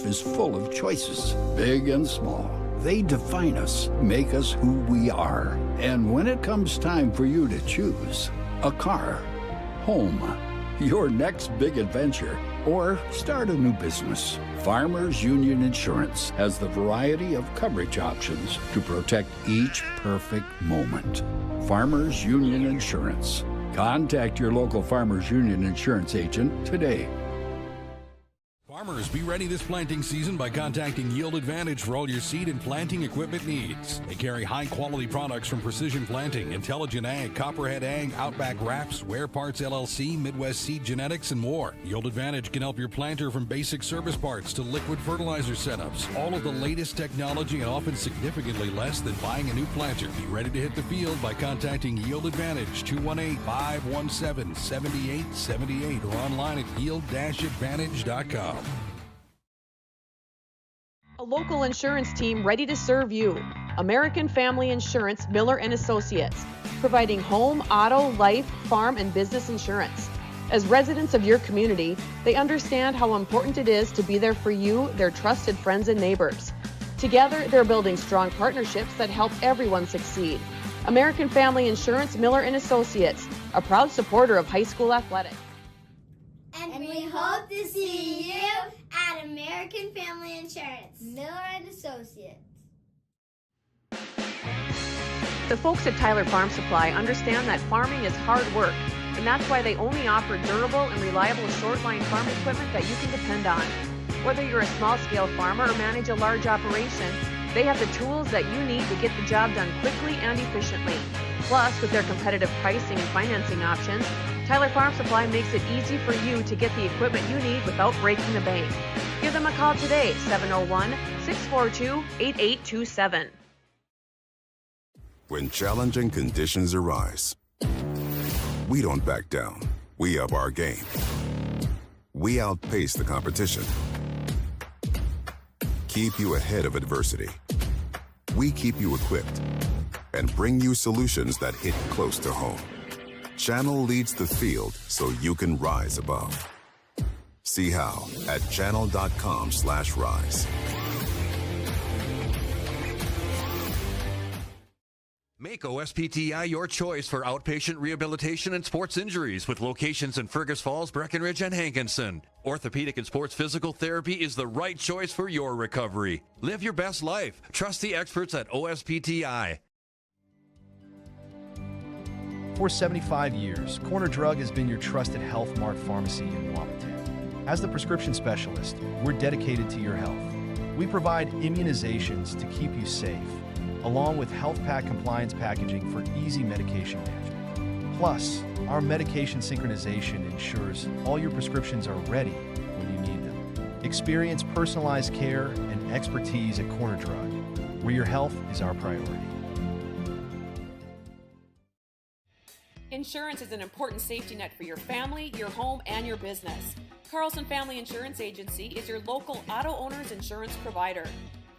is full of choices, big and small. They define us, make us who we are. And when it comes time for you to choose a car, home, your next big adventure, or start a new business, Farmers Union Insurance has the variety of coverage options to protect each perfect moment. Farmers Union Insurance. Contact your local Farmers Union Insurance agent today. Farmers, be ready this planting season by contacting Yield Advantage for all your seed and planting equipment needs. They carry high-quality products from Precision Planting, Intelligent Ag, Copperhead Ag, Outback Wraps, Wear Parts LLC, Midwest Seed Genetics, and more. Yield Advantage can help your planter from basic service parts to liquid fertilizer setups. All of the latest technology and often significantly less than buying a new planter. Be ready to hit the field by contacting Yield Advantage, 218-517-7878, or online at yield-advantage.com. A local insurance team ready to serve you. American Family Insurance, Miller & Associates, providing home, auto, life, farm, and business insurance. As residents of your community, they understand how important it is to be there for you, their trusted friends and neighbors. Together, they're building strong partnerships that help everyone succeed. American Family Insurance, Miller & Associates, a proud supporter of high school athletics. And we hope to see you at American Family Insurance, Miller & Associates. The folks at Tyler Farm Supply understand that farming is hard work, and that's why they only offer durable and reliable short-line farm equipment that you can depend on. Whether you're a small-scale farmer or manage a large operation, they have the tools that you need to get the job done quickly and efficiently. Plus, with their competitive pricing and financing options, Tyler Farm Supply makes it easy for you to get the equipment you need without breaking the bank. Give them a call today, 701-642-8827. When challenging conditions arise, we don't back down. We up our game. We outpace the competition. Keep you ahead of adversity. We keep you equipped and bring you solutions that hit close to home. Channel leads the field so you can rise above. See how at channel.com/rise. Make OSPTI your choice for outpatient rehabilitation and sports injuries with locations in Fergus Falls, Breckenridge, and Hankinson. Orthopedic and sports physical therapy is the right choice for your recovery. Live your best life. Trust the experts at OSPTI. For 75 years, Corner Drug has been your trusted Health Mart pharmacy in Wahpeton. As the prescription specialist, we're dedicated to your health. We provide immunizations to keep you safe, along with health pack compliance packaging for easy medication management. Plus, our medication synchronization ensures all your prescriptions are ready when you need them. Experience personalized care and expertise at Corner Drug, where your health is our priority. Insurance is an important safety net for your family, your home, and your business. Carlson Family Insurance Agency is your local auto owner's insurance provider.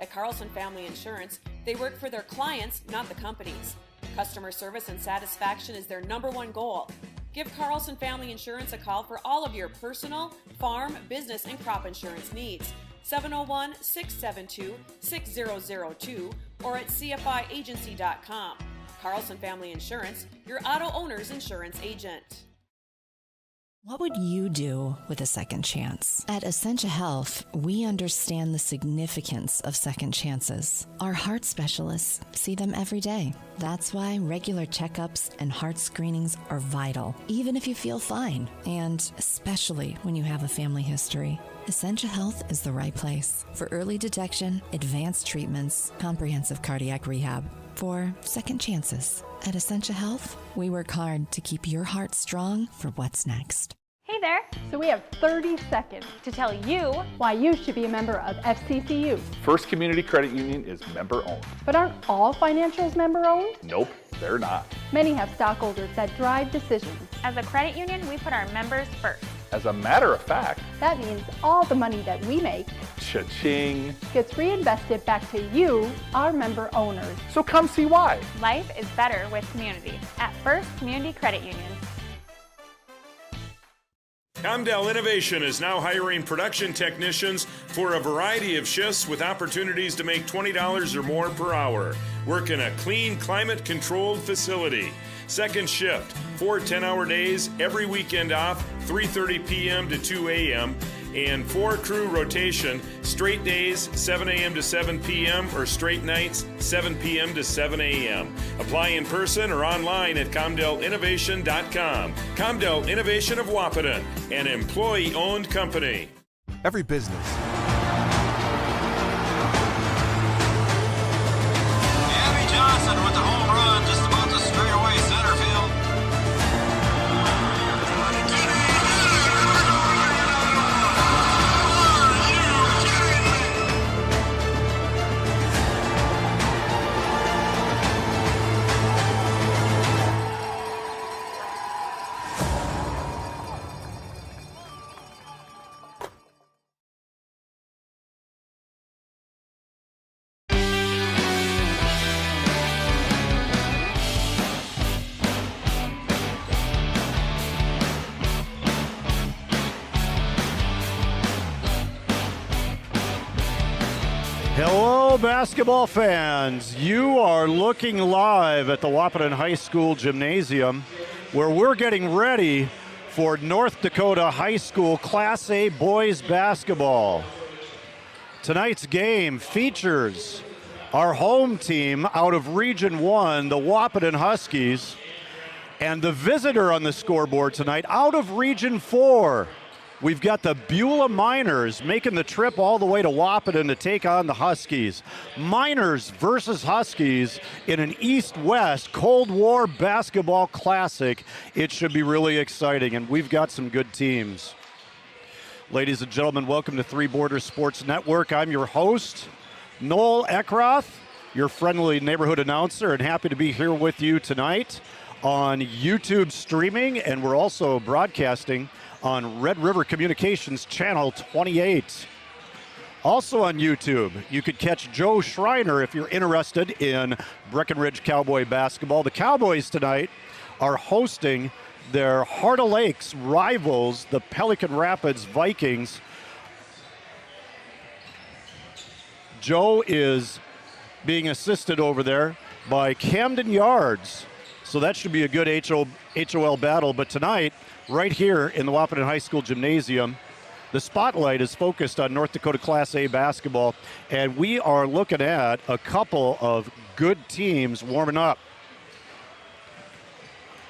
At Carlson Family Insurance, they work for their clients, not the companies. Customer service and satisfaction is their #1 goal. Give Carlson Family Insurance a call for all of your personal, farm, business, and crop insurance needs. 701-672-6002 or at cfiagency.com. Carlson Family Insurance, your auto owner's insurance agent. What would you do with a second chance? At Essentia Health, we understand the significance of second chances. Our heart specialists see them every day. That's why regular checkups and heart screenings are vital, even if you feel fine, and especially when you have a family history. Essentia Health is the right place for early detection, advanced treatments, comprehensive cardiac rehab, for second chances. At Essentia Health, we work hard to keep your heart strong for what's next. Hey there! So we have 30 seconds to tell you why you should be a member of FCCU. First Community Credit Union is member-owned. But aren't all financials member-owned? Nope, they're not. Many have stockholders that drive decisions. As a credit union, we put our members first. As a matter of fact, that means all the money that we make, cha-ching, gets reinvested back to you, our member owners. So come see why. Life is better with community at First Community Credit Union. Comdell Innovation is now hiring production technicians for a variety of shifts with opportunities to make $20 or more per hour. Work in a clean, climate-controlled facility. Second shift, 4 10-hour days, every weekend off, 3:30 p.m. to 2 a.m., and 4-crew rotation, straight days, 7 a.m. to 7 p.m., or straight nights, 7 p.m. to 7 a.m. Apply in person or online at ComdellInnovation.com. Comdell Innovation of Wahpeton, an employee-owned company. Every business. Abby Johnson with the home run, just about to straightaway center field. Hello, basketball fans. You are looking live at the Wahpeton High School Gymnasium, where we're getting ready for North Dakota High School Class A boys basketball. Tonight's game features our home team out of Region 1, the Wahpeton Huskies, and the visitor on the scoreboard tonight out of Region 4. We've got the Beulah Miners making the trip all the way to Wahpeton to take on the Huskies. Miners versus Huskies in an East-West Cold War basketball classic. It should be really exciting, and we've got some good teams. Ladies and gentlemen, welcome to Three Borders Sports Network. I'm your host, Noel Eckroth, your friendly neighborhood announcer, and happy to be here with you tonight on YouTube streaming, and we're also broadcasting on Red River Communications Channel 28. Also on YouTube, you could catch Joe Schreiner if you're interested in Breckenridge Cowboy basketball. The Cowboys tonight are hosting their Heart of Lakes rivals, the Pelican Rapids Vikings. Joe is being assisted over there by Camden Yards, so that should be a good HOL battle. But tonight, right here in the Wahpeton High School Gymnasium, the spotlight is focused on North Dakota Class A basketball, and we are looking at a couple of good teams warming up.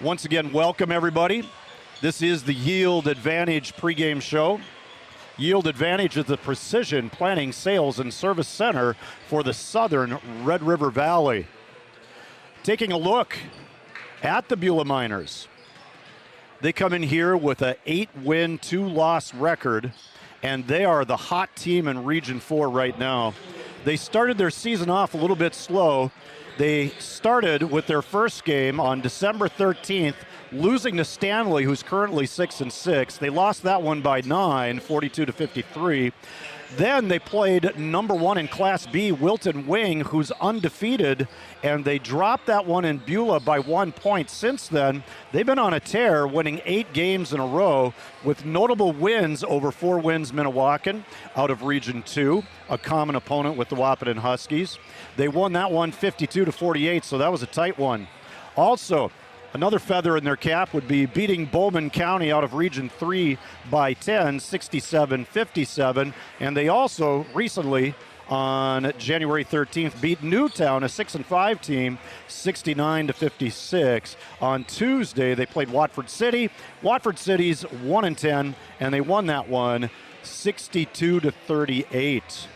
Once again, welcome everybody. This is the Yield Advantage pregame show. Yield Advantage is the precision planning, sales, and service center for the southern Red River Valley. Taking a look at the Beulah Miners. They come in here with an 8-win, 2-loss record, and they are the hot team in Region 4 right now. They started their season off a little bit slow. They started with their first game on December 13th, losing to Stanley, who's currently 6-6. They lost that one by 9, 42-53. Then they played number 1 in Class B, Wilton Wing, who's undefeated, and they dropped that one in Beulah by 1 point. Since then, they've been on a tear, winning 8 games in a row with notable wins over 4 wins Minnewacan out of Region 2, a common opponent with the Wahpeton Huskies. They won that one 52-48, so that was a tight one. Also, another feather in their cap would be beating Bowman County out of Region 3 by 10, 67-57. And they also recently, on January 13th, beat Newtown, a 6-5 team, 69-56. On Tuesday, they played Watford City. Watford City's 1-10, and they won that one 62-38.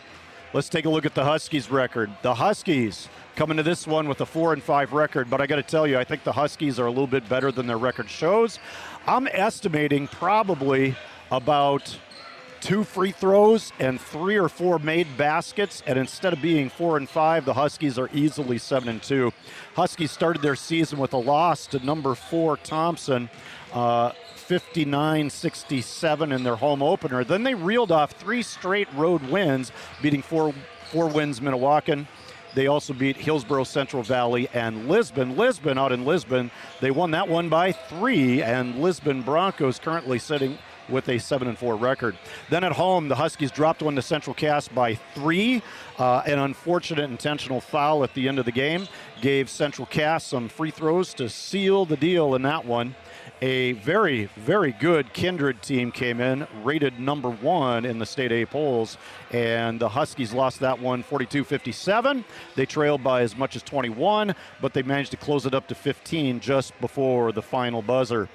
Let's take a look at the Huskies record. The Huskies coming to this one with a 4-5 record, but I got to tell you, I think the Huskies are a little bit better than their record shows. I'm estimating probably about 2 free throws and 3 or 4 made baskets, and instead of being 4-5, the Huskies are easily 7-2. Huskies started their season with a loss to number 4 Thompson, 59-67 in their home opener. Then they reeled off 3 straight road wins, beating 4 wins Minnewacan. They also beat Hillsborough, Central Valley, and Lisbon. Lisbon, out in Lisbon, they won that one by 3, and Lisbon Broncos currently sitting with a 7-4 record. Then at home, the Huskies dropped one to Central Cass by 3. An unfortunate intentional foul at the end of the game gave Central Cass some free throws to seal the deal in that one. A very, very good Kindred team came in, rated number 1 in the state A polls, and the Huskies lost that one 42-57. They trailed by as much as 21, but they managed to close it up to 15 just before the final buzzer.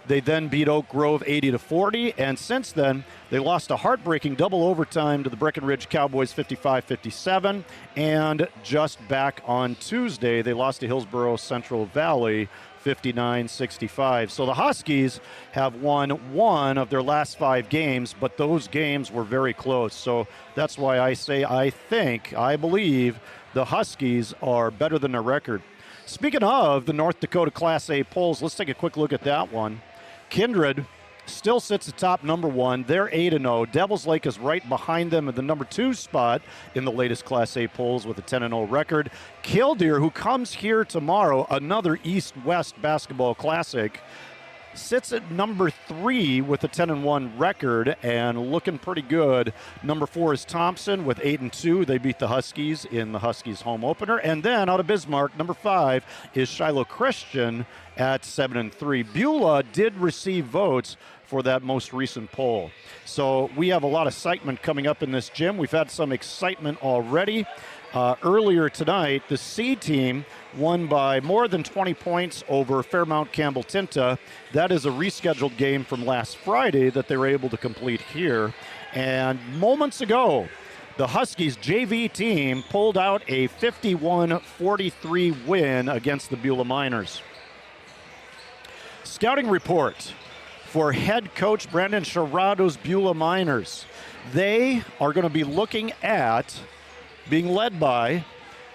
They then beat Oak Grove 80-40, and since then, they lost a heartbreaking double overtime to the Breckenridge Cowboys 55-57, and just back on Tuesday, they lost to Hillsborough Central Valley 59-65. So the Huskies have won 1 of their last 5 games, but those games were very close. So that's why I say I believe the Huskies are better than their record. Speaking of the North Dakota Class A polls, let's take a quick look at that one. Kindred still sits atop number 1. They're 8-0. Devils Lake is right behind them in the number 2 spot in the latest Class A polls with a 10-0 record. Killdeer, who comes here tomorrow, another East-West basketball classic, sits at number 3 with a 10-1 record and looking pretty good. Number 4 is Thompson with 8-2. They beat the Huskies in the Huskies home opener. And then out of Bismarck, number 5 is Shiloh Christian at 7-3. Beulah did receive votes for that most recent poll. So we have a lot of excitement coming up in this gym. We've had some excitement already. Earlier tonight, the C team won by more than 20 points over Fairmount Campbell Tinta. That is a rescheduled game from last Friday that they were able to complete here. And moments ago, the Huskies JV team pulled out a 51-43 win against the Beulah Miners. Scouting report for head coach Brandon Sharado's Beulah Miners. They are going to be looking at being led by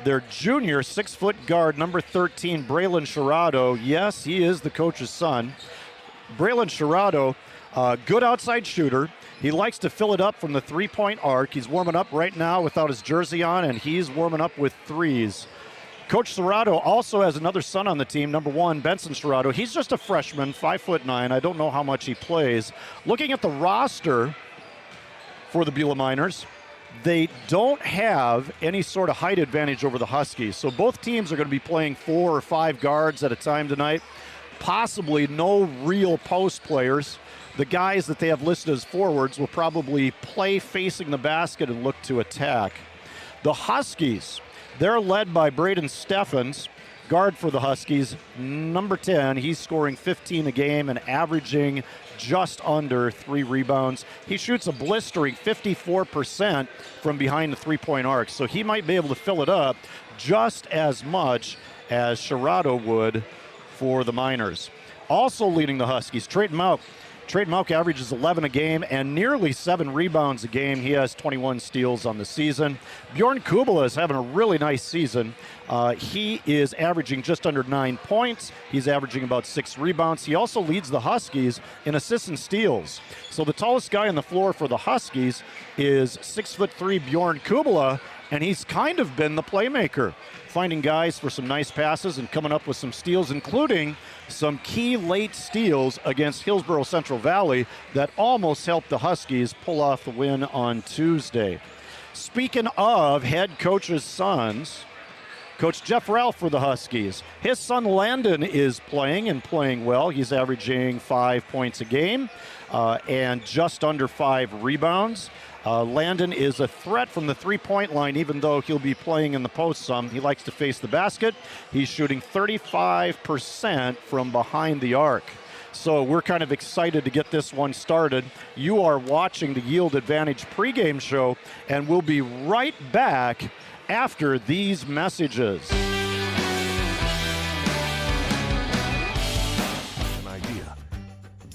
their junior 6-foot guard, number 13, Braylon Sharado. Yes, he is the coach's son. Braylon Sharado, good outside shooter. He likes to fill it up from the three-point arc. He's warming up right now without his jersey on, and he's warming up with threes. Coach Serrato also has another son on the team, number 1, Benson Serrato. He's just a freshman, 5'9". I don't know how much he plays. Looking at the roster for the Beulah Miners, they don't have any sort of height advantage over the Huskies. So both teams are going to be playing 4 or 5 guards at a time tonight. Possibly no real post players. The guys that they have listed as forwards will probably play facing the basket and look to attack. The Huskies, they're led by Braden Steffens, guard for the Huskies, number 10. He's scoring 15 a game and averaging just under 3 rebounds. He shoots a blistering 54% from behind the three-point arc, so he might be able to fill it up just as much as Sharado would for the Miners. Also leading the Huskies, Trayton Mauck. Trayton Mauck averages 11 a game and nearly 7 rebounds a game. He has 21 steals on the season. Bjorn Kubala is having a really nice season. He is averaging just under 9 points. He's averaging about 6 rebounds. He also leads the Huskies in assists and steals. So the tallest guy on the floor for the Huskies is 6'3" Bjorn Kubala, and he's kind of been the playmaker, finding guys for some nice passes and coming up with some steals, including some key late steals against Hillsborough Central Valley that almost helped the Huskies pull off the win on Tuesday. Speaking of head coach's sons, Coach Jeff Ralph for the Huskies. His son Landon is playing and playing well. He's averaging 5 points a game and just under 5 rebounds. Landon is a threat from the three-point line, even though he'll be playing in the post some. He likes to face the basket. He's shooting 35% from behind the arc. So we're kind of excited to get this one started. You are watching the Yield Advantage pregame show, and we'll be right back after these messages. An idea.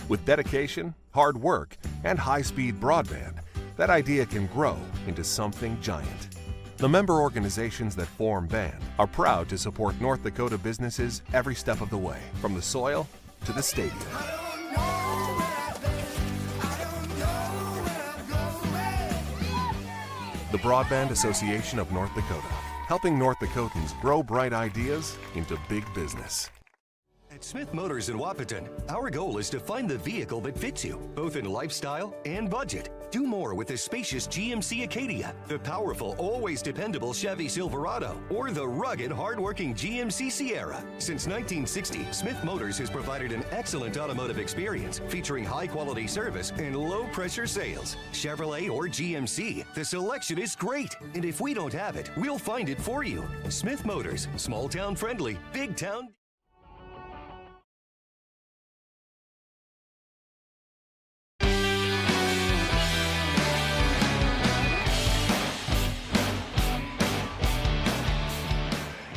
With dedication, hard work, and high-speed broadband, that idea can grow into something giant. The member organizations that form BAND are proud to support North Dakota businesses every step of the way, from the soil to the stadium. The Broadband Association of North Dakota, helping North Dakotans grow bright ideas into big business. At Smith Motors in Wahpeton, our goal is to find the vehicle that fits you, both in lifestyle and budget. Do more with the spacious GMC Acadia, the powerful, always dependable Chevy Silverado, or the rugged, hardworking GMC Sierra. Since 1960, Smith Motors has provided an excellent automotive experience featuring high-quality service and low-pressure sales. Chevrolet or GMC, the selection is great. And if we don't have it, we'll find it for you. Smith Motors, small-town friendly, big-town.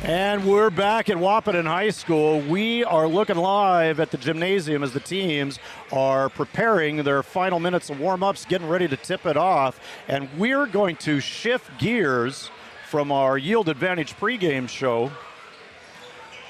And we're back at Wahpeton High School. We are looking live at the gymnasium as the teams are preparing their final minutes of warm-ups, getting ready to tip it off. And we're going to shift gears from our Yield Advantage pregame show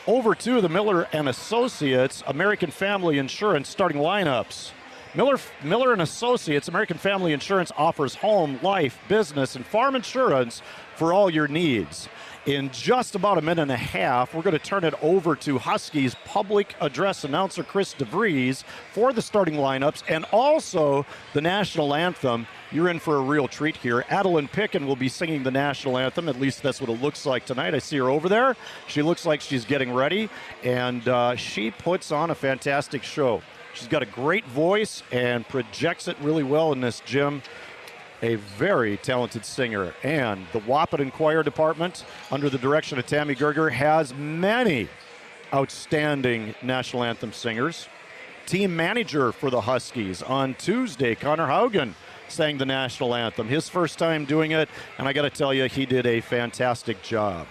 over to the Miller and Associates American Family Insurance starting lineups. Miller and Associates American Family Insurance offers home, life, business, and farm insurance for all your needs. In just about a minute and a half, we're going to turn it over to Huskies public address announcer Chris DeVries for the starting lineups and also the national anthem. You're in for a real treat here. Adeline Picken will be singing the national anthem. At least that's what it looks like tonight. I see her over there. She looks like she's getting ready, and she puts on a fantastic show. She's got a great voice and projects it really well in this gym. A very talented singer. And the Wahpeton Choir Department, under the direction of Tammy Gerger, has many outstanding national anthem singers. Team manager for the Huskies on Tuesday, Connor Haugen, sang the national anthem. His first time doing it, and I got to tell you, he did a fantastic job.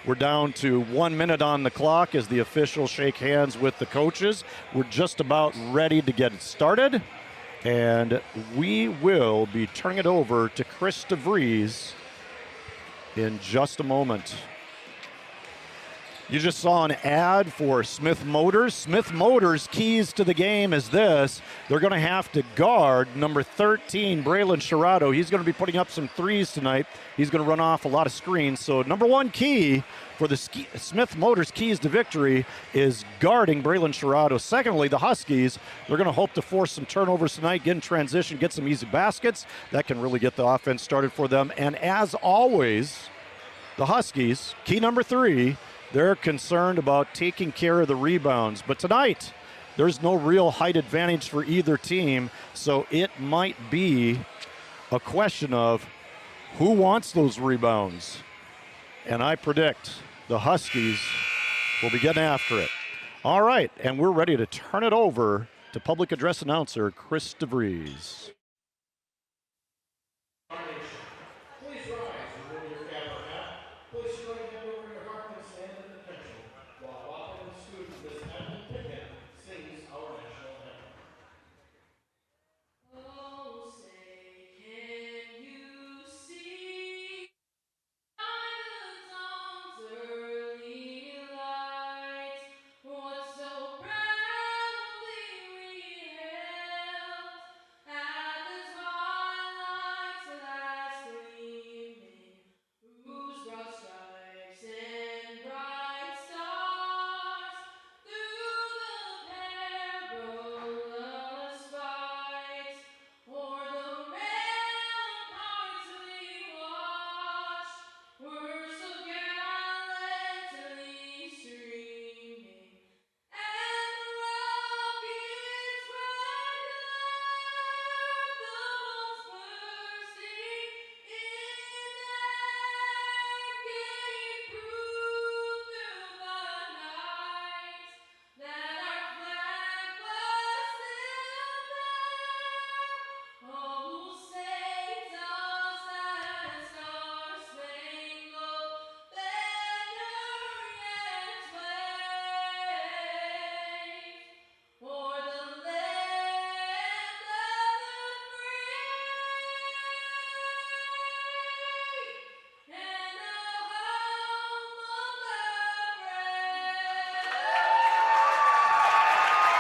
We're down to 1 minute on the clock as the officials shake hands with the coaches. We're just about ready to get it started. And we will be turning it over to Chris DeVries in just a moment. You just saw an ad for Smith Motors. Smith Motors' keys to the game is this. They're going to have to guard number 13, Braylon Sherrado. He's going to be putting up some threes tonight. He's going to run off a lot of screens. So number one key for the Smith Motors keys to victory is guarding Braylon Sherrado. Secondly, the Huskies, they're going to hope to force some turnovers tonight, get in transition, get some easy baskets. That can really get the offense started for them. And as always, the Huskies, key number 3, they're concerned about taking care of the rebounds. But tonight, there's no real height advantage for either team, so it might be a question of who wants those rebounds. And I predict the Huskies will be getting after it. All right, and we're ready to turn it over to public address announcer Chris DeVries.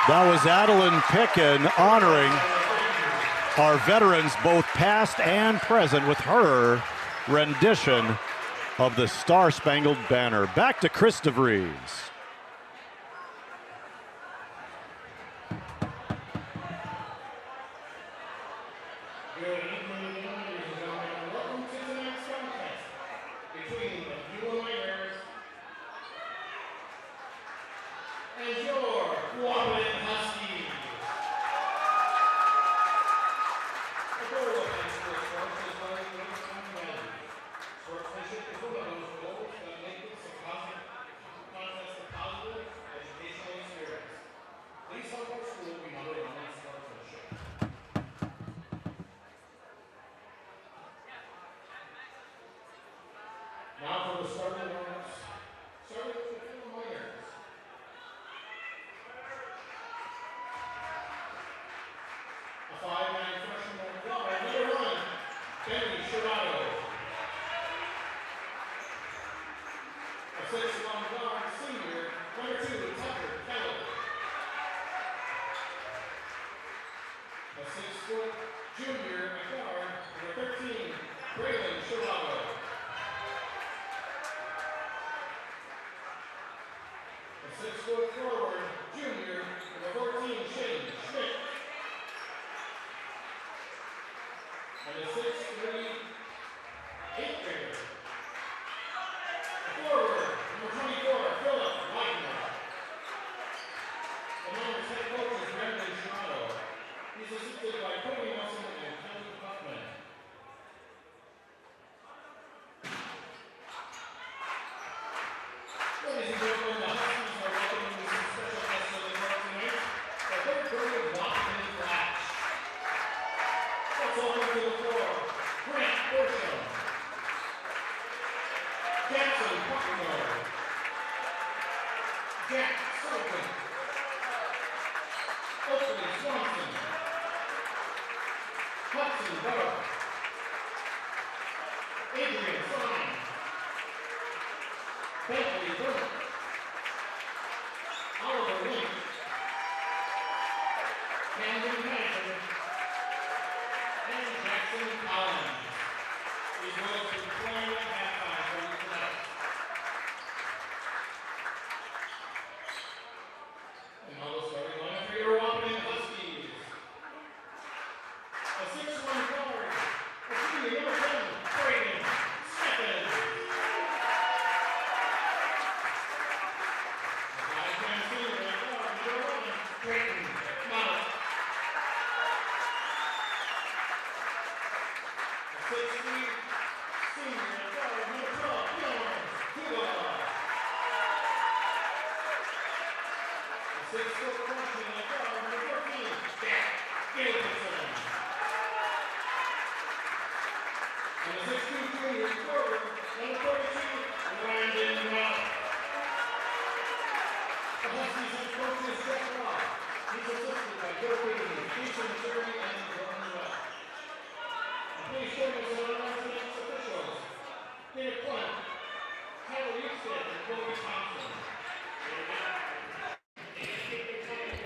That was Adeline Picken honoring our veterans, both past and present, with her rendition of the Star-Spangled Banner. Back to Chris DeVries.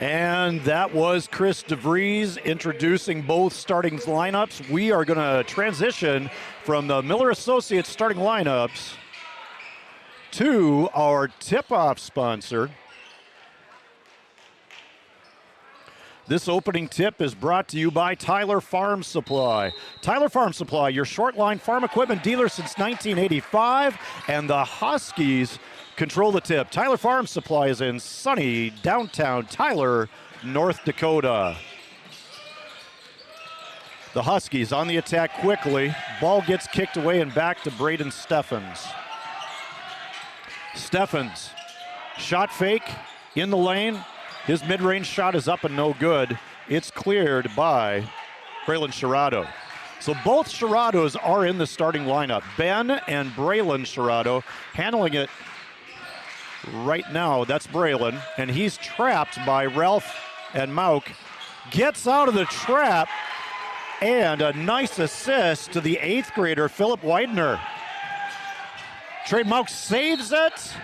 And that was Chris DeVries introducing both starting lineups. We are going to transition from the Miller Associates starting lineups to our tip-off sponsor. This opening tip is brought to you by Tyler Farm Supply. Tyler Farm Supply, your short-line farm equipment dealer since 1985, and the Huskies control the tip. Tyler Farm Supply is in sunny downtown Tyler, North Dakota. The Huskies on the attack quickly. Ball gets kicked away and back to Braden Steffens. Steffens, shot fake in the lane. His mid-range shot is up and no good. It's cleared by Braylon Sherrado. So both Sherrados are in the starting lineup. Ben and Braylon Sherrado handling it right now. That's Braylon, and he's trapped by Ralph and Mauk. Gets out of the trap, and a nice assist to the 8th grader, Philip Widener. Trey Mauk saves it,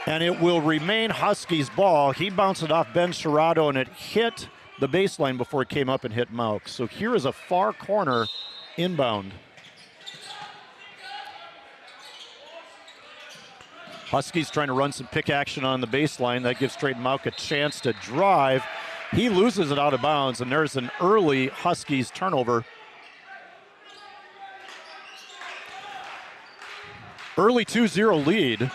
and it will remain Huskies ball. He bounced it off Ben Sherrado, and it hit the baseline before it came up and hit Mauk. So here is a far corner inbound. Huskies trying to run some pick action on the baseline. That gives Trayton Mauk a chance to drive. He loses it out of bounds, and there's an early Huskies turnover. Early 2-0 lead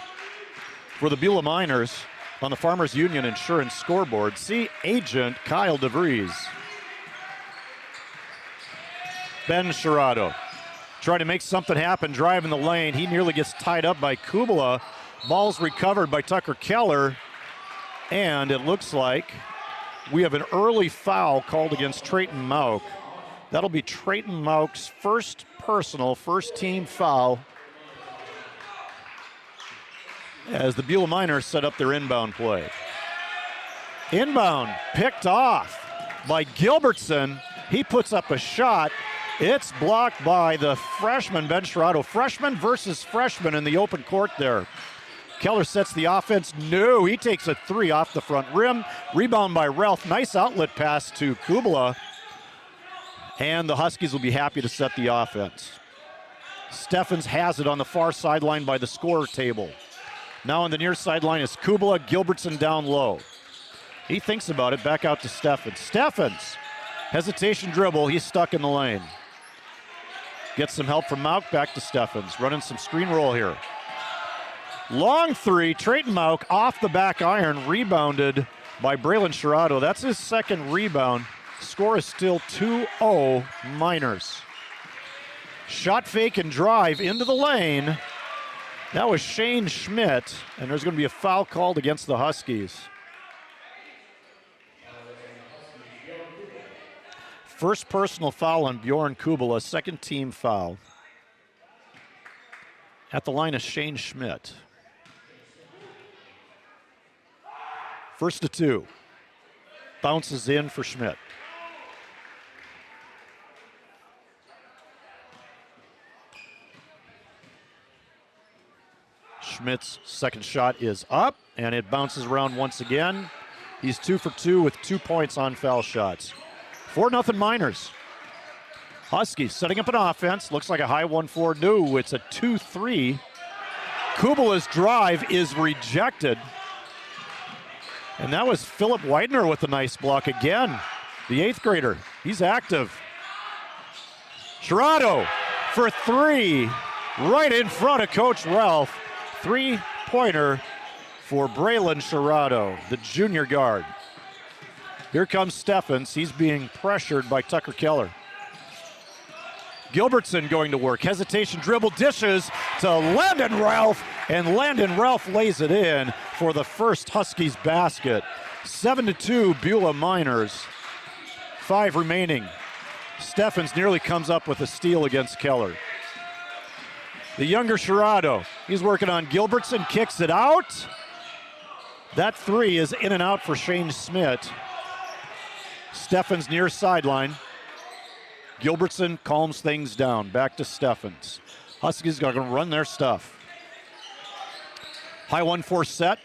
for the Beulah Miners on the Farmers Union Insurance scoreboard. See agent Kyle DeVries. Ben Sherrado trying to make something happen, driving the lane. He nearly gets tied up by Kubala. Ball's recovered by Tucker Keller, and it looks like we have an early foul called against Trayton Mauk. That'll be Trayton Mauk's first personal, first team foul. as the Beulah Miners set up their inbound play. Inbound picked off by Gilbertson. He puts up a shot. It's blocked by the freshman, Ben Sherrod. Freshman versus freshman in the open court there. Keller sets the offense. No, he takes a three off the front rim. Rebound by Ralph. Nice outlet pass to Kubala. And the Huskies will be happy to set the offense. Steffens has it on the far sideline by the scorer table. Now on the near sideline is Kubala. Gilbertson down low. He thinks about it. Back out to Steffens. Steffens. Hesitation dribble. He's stuck in the lane. Gets some help from Mauk. Back to Steffens. Running some screen roll here. Long three, Trayton Mauk off the back iron, rebounded by Braylon Sherrod. That's his second rebound. Score is still 2-0 Miners. Shot fake and drive into the lane. That was Shane Schmidt, and there's going to be a foul called against the Huskies. First personal foul on Bjorn Kubala, second team foul. At the line is Shane Schmidt. First to two. Bounces in for Schmidt. Schmidt's second shot is up, and it bounces around once again. He's 2 for 2 with 2 points on foul shots. 4-0 Miners. Huskies setting up an offense. Looks like a high 1-4. No, it's a 2-3. Kubala's drive is rejected. And that was Philip Widener with a nice block again. The 8th grader. He's active. Sherrod for three. Right in front of Coach Ralph. 3-pointer for Braylon Sherrod, the junior guard. Here comes Steffens. He's being pressured by Tucker Keller. Gilbertson going to work. Hesitation dribble, dishes to Landon Ralph, and Landon Ralph lays it in for the first Huskies basket. 7-2 Beulah Miners. 5 remaining. Steffens nearly comes up with a steal against Keller. The younger Sherrod, he's working on Gilbertson, kicks it out. That three is in and out for Shane Schmidt. Steffens near sideline. Gilbertson calms things down. Back to Steffens. Huskies are going to run their stuff. High 1-4 set.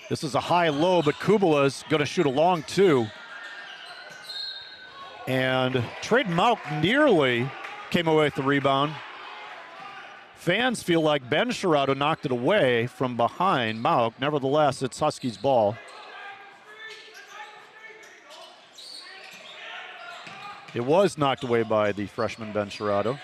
This is a high-low, but Kubala's going to shoot a long two. And Trayton Mauk nearly came away with the rebound. Fans feel like Ben Sherrod knocked it away from behind Mauk. Nevertheless, it's Huskies ball. It was knocked away by the freshman Ben Sherrod.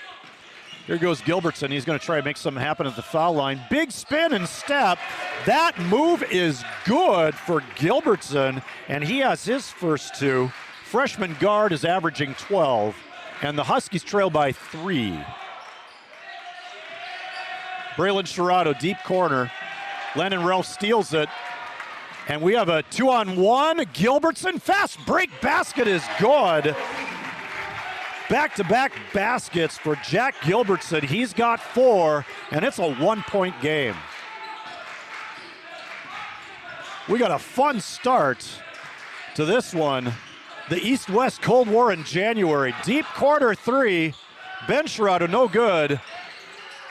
Here goes Gilbertson. He's going to try to make something happen at the foul line. Big spin and step. That move is good for Gilbertson, and he has his first 2. Freshman guard is averaging 12, and the Huskies trail by 3. Braylon Sherrod, deep corner. Landon Ralph steals it. And we have a 2-on-1. Gilbertson, fast break basket is good. Back-to-back baskets for Jack Gilbertson. He's got 4, and it's a 1-point game. We got a fun start to this one. The East-West Cold War in January. Deep corner 3. Ben Sherrod, no good.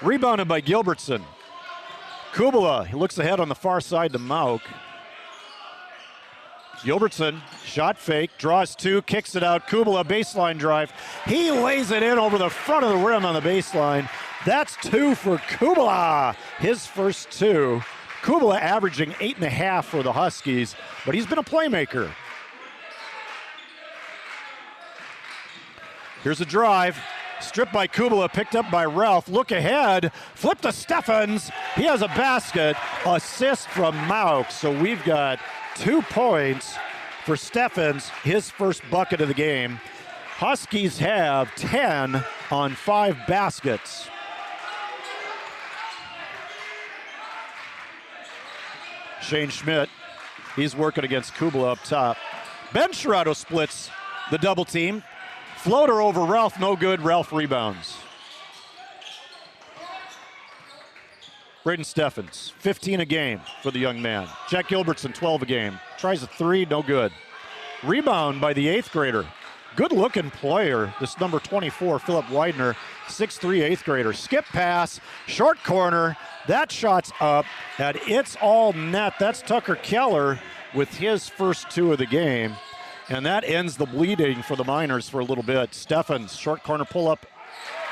Rebounded by Gilbertson. Kubala, he looks ahead on the far side to Mauk. Gilbertson, shot fake, draws 2, kicks it out. Kubala, baseline drive. He lays it in over the front of the rim on the baseline. That's 2 for Kubala, his first 2. Kubala averaging 8.5 for the Huskies, but he's been a playmaker. Here's a drive. Stripped by Kubala, picked up by Ralph. Look ahead, flip to Steffens. He has a basket. Assist from Mauk. So we've got 2 points for Steffens, his first bucket of the game. Huskies have 10 on 5 baskets. Shane Schmidt, he's working against Kubala up top. Ben Sherrod splits the double team. Floater over Ralph, no good. Ralph rebounds. Braden Steffens, 15 a game for the young man. Jack Gilbertson, 12 a game. Tries a three, no good. Rebound by the 8th grader. Good-looking player, this number 24, Philip Widener, 6'3", 8th grader. Skip pass, short corner. That shot's up, and it's all net. That's Tucker Keller with his first 2 of the game. And that ends the bleeding for the Miners for a little bit. Steffens, short corner pull-up.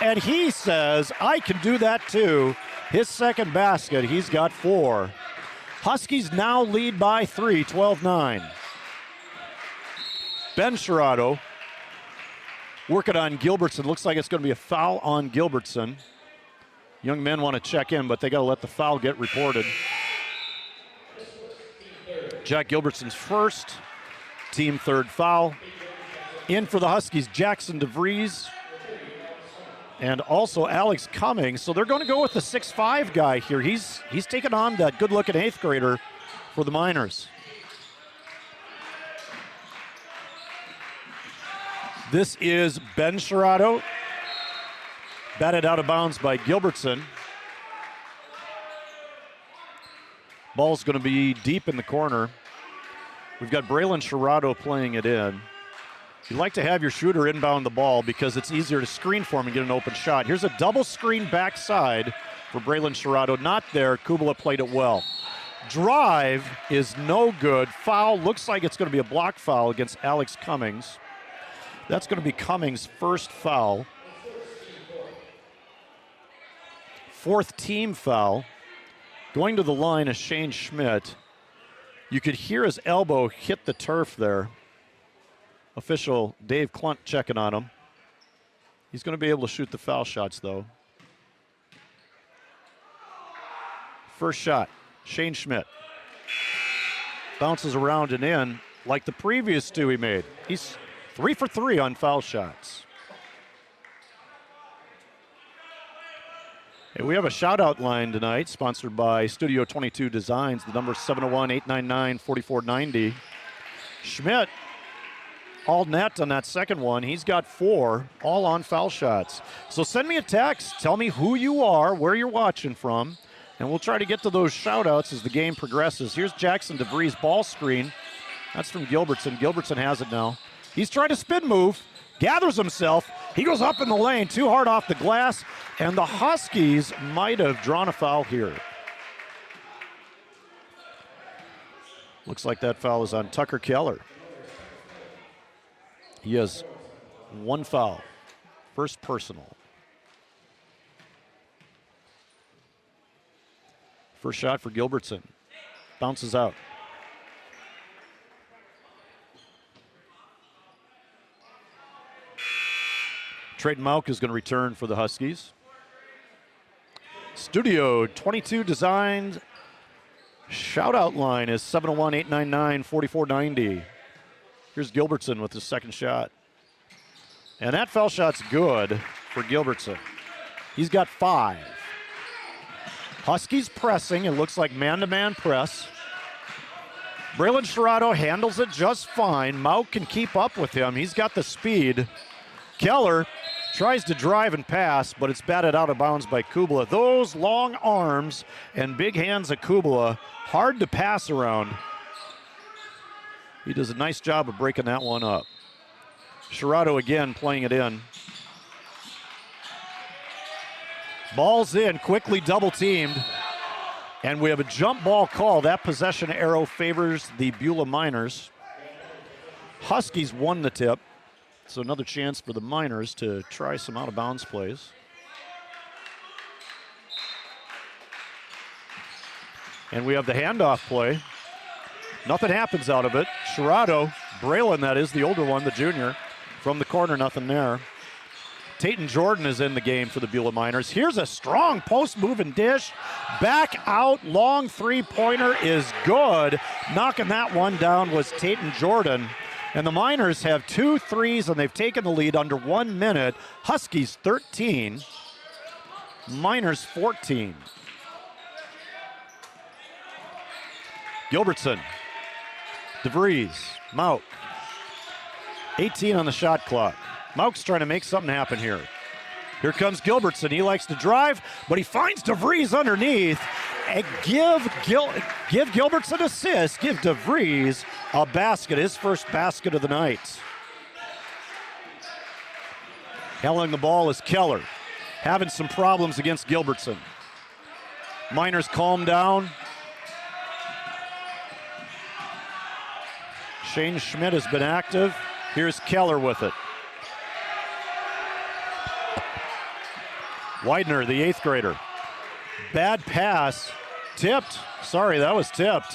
And he says, I can do that too. His second basket, he's got 4. Huskies now lead by 3, 12-9. Ben Sherrato working on Gilbertson. Looks like it's going to be a foul on Gilbertson. Young men want to check in, but they got to let the foul get reported. Jack Gilbertson's first, team third foul. In for the Huskies, Jackson DeVries and also Alex Cummings. So they're going to go with the 6'5" guy here. He's taking on that good-looking 8th grader for the Miners. This is Ben Sherrato. Batted out of bounds by Gilbertson. Ball's going to be deep in the corner. We've got Braylon Sherrato playing it in. You like to have your shooter inbound the ball because it's easier to screen for him and get an open shot. Here's a double screen backside for Braylon Sherrato. Not there. Kubala played it well. Drive is no good. Foul looks like it's going to be a block foul against Alex Cummings. That's going to be Cummings' first foul. 4th team foul. Going to the line is Shane Schmidt. You could hear his elbow hit the turf there. Official Dave Klunt checking on him. He's going to be able to shoot the foul shots, though. First shot, Shane Schmidt. Bounces around and in like the previous 2 he made. He's 3 for 3 on foul shots. Hey, we have a shout-out line tonight sponsored by Studio 22 Designs. The number is 701-899-4490. Schmidt, all net on that second one. He's got 4, all on foul shots. So send me a text. Tell me who you are, where you're watching from, and we'll try to get to those shout-outs as the game progresses. Here's Jackson DeVries' ball screen. That's from Gilbertson. Gilbertson has it now. He's trying to spin move, gathers himself. He goes up in the lane, too hard off the glass, and the Huskies might have drawn a foul here. Looks like that foul is on Tucker Keller. He has 1 foul, first personal. First shot for Gilbertson, bounces out. Trayton Mauck is going to return for the Huskies. Studio 22 Designs shout-out line is 701-899-4490. Here's Gilbertson with his second shot. And that foul shot's good for Gilbertson. He's got 5. Huskies pressing. It looks like man-to-man press. Braylon Sherrato handles it just fine. Mauck can keep up with him. He's got the speed. Keller tries to drive and pass, but it's batted out of bounds by Kubala. Those long arms and big hands of Kubala, hard to pass around. He does a nice job of breaking that one up. Sherrato again playing it in. Ball's in, quickly double teamed. And we have a jump ball call. That possession arrow favors the Beulah Miners. Huskies won the tip. So another chance for the Miners to try some out-of-bounds plays. And we have the handoff play. Nothing happens out of it. Sherrato, Braylon that is, the older one, the junior. From the corner, nothing there. Tatum Jordan is in the game for the Beulah Miners. Here's a strong post move and dish. Back out, long three-pointer is good. Knocking that one down was Tatum Jordan. And the Miners have 2 threes, and they've taken the lead under 1 minute. Huskies 13, Miners 14. Gilbertson, DeVries, Mauck. 18 on the shot clock. Mauck's trying to make something happen here. Here comes Gilbertson. He likes to drive, but he finds DeVries underneath, give Gilbert's an assist, give DeVries a basket, his first basket of the night. Handling the ball is Keller, having some problems against Gilbertson. Miners calm down. Shane Schmidt has been active. Here's Keller with it. Widener, the 8th grader. Bad pass, tipped. Sorry, that was tipped.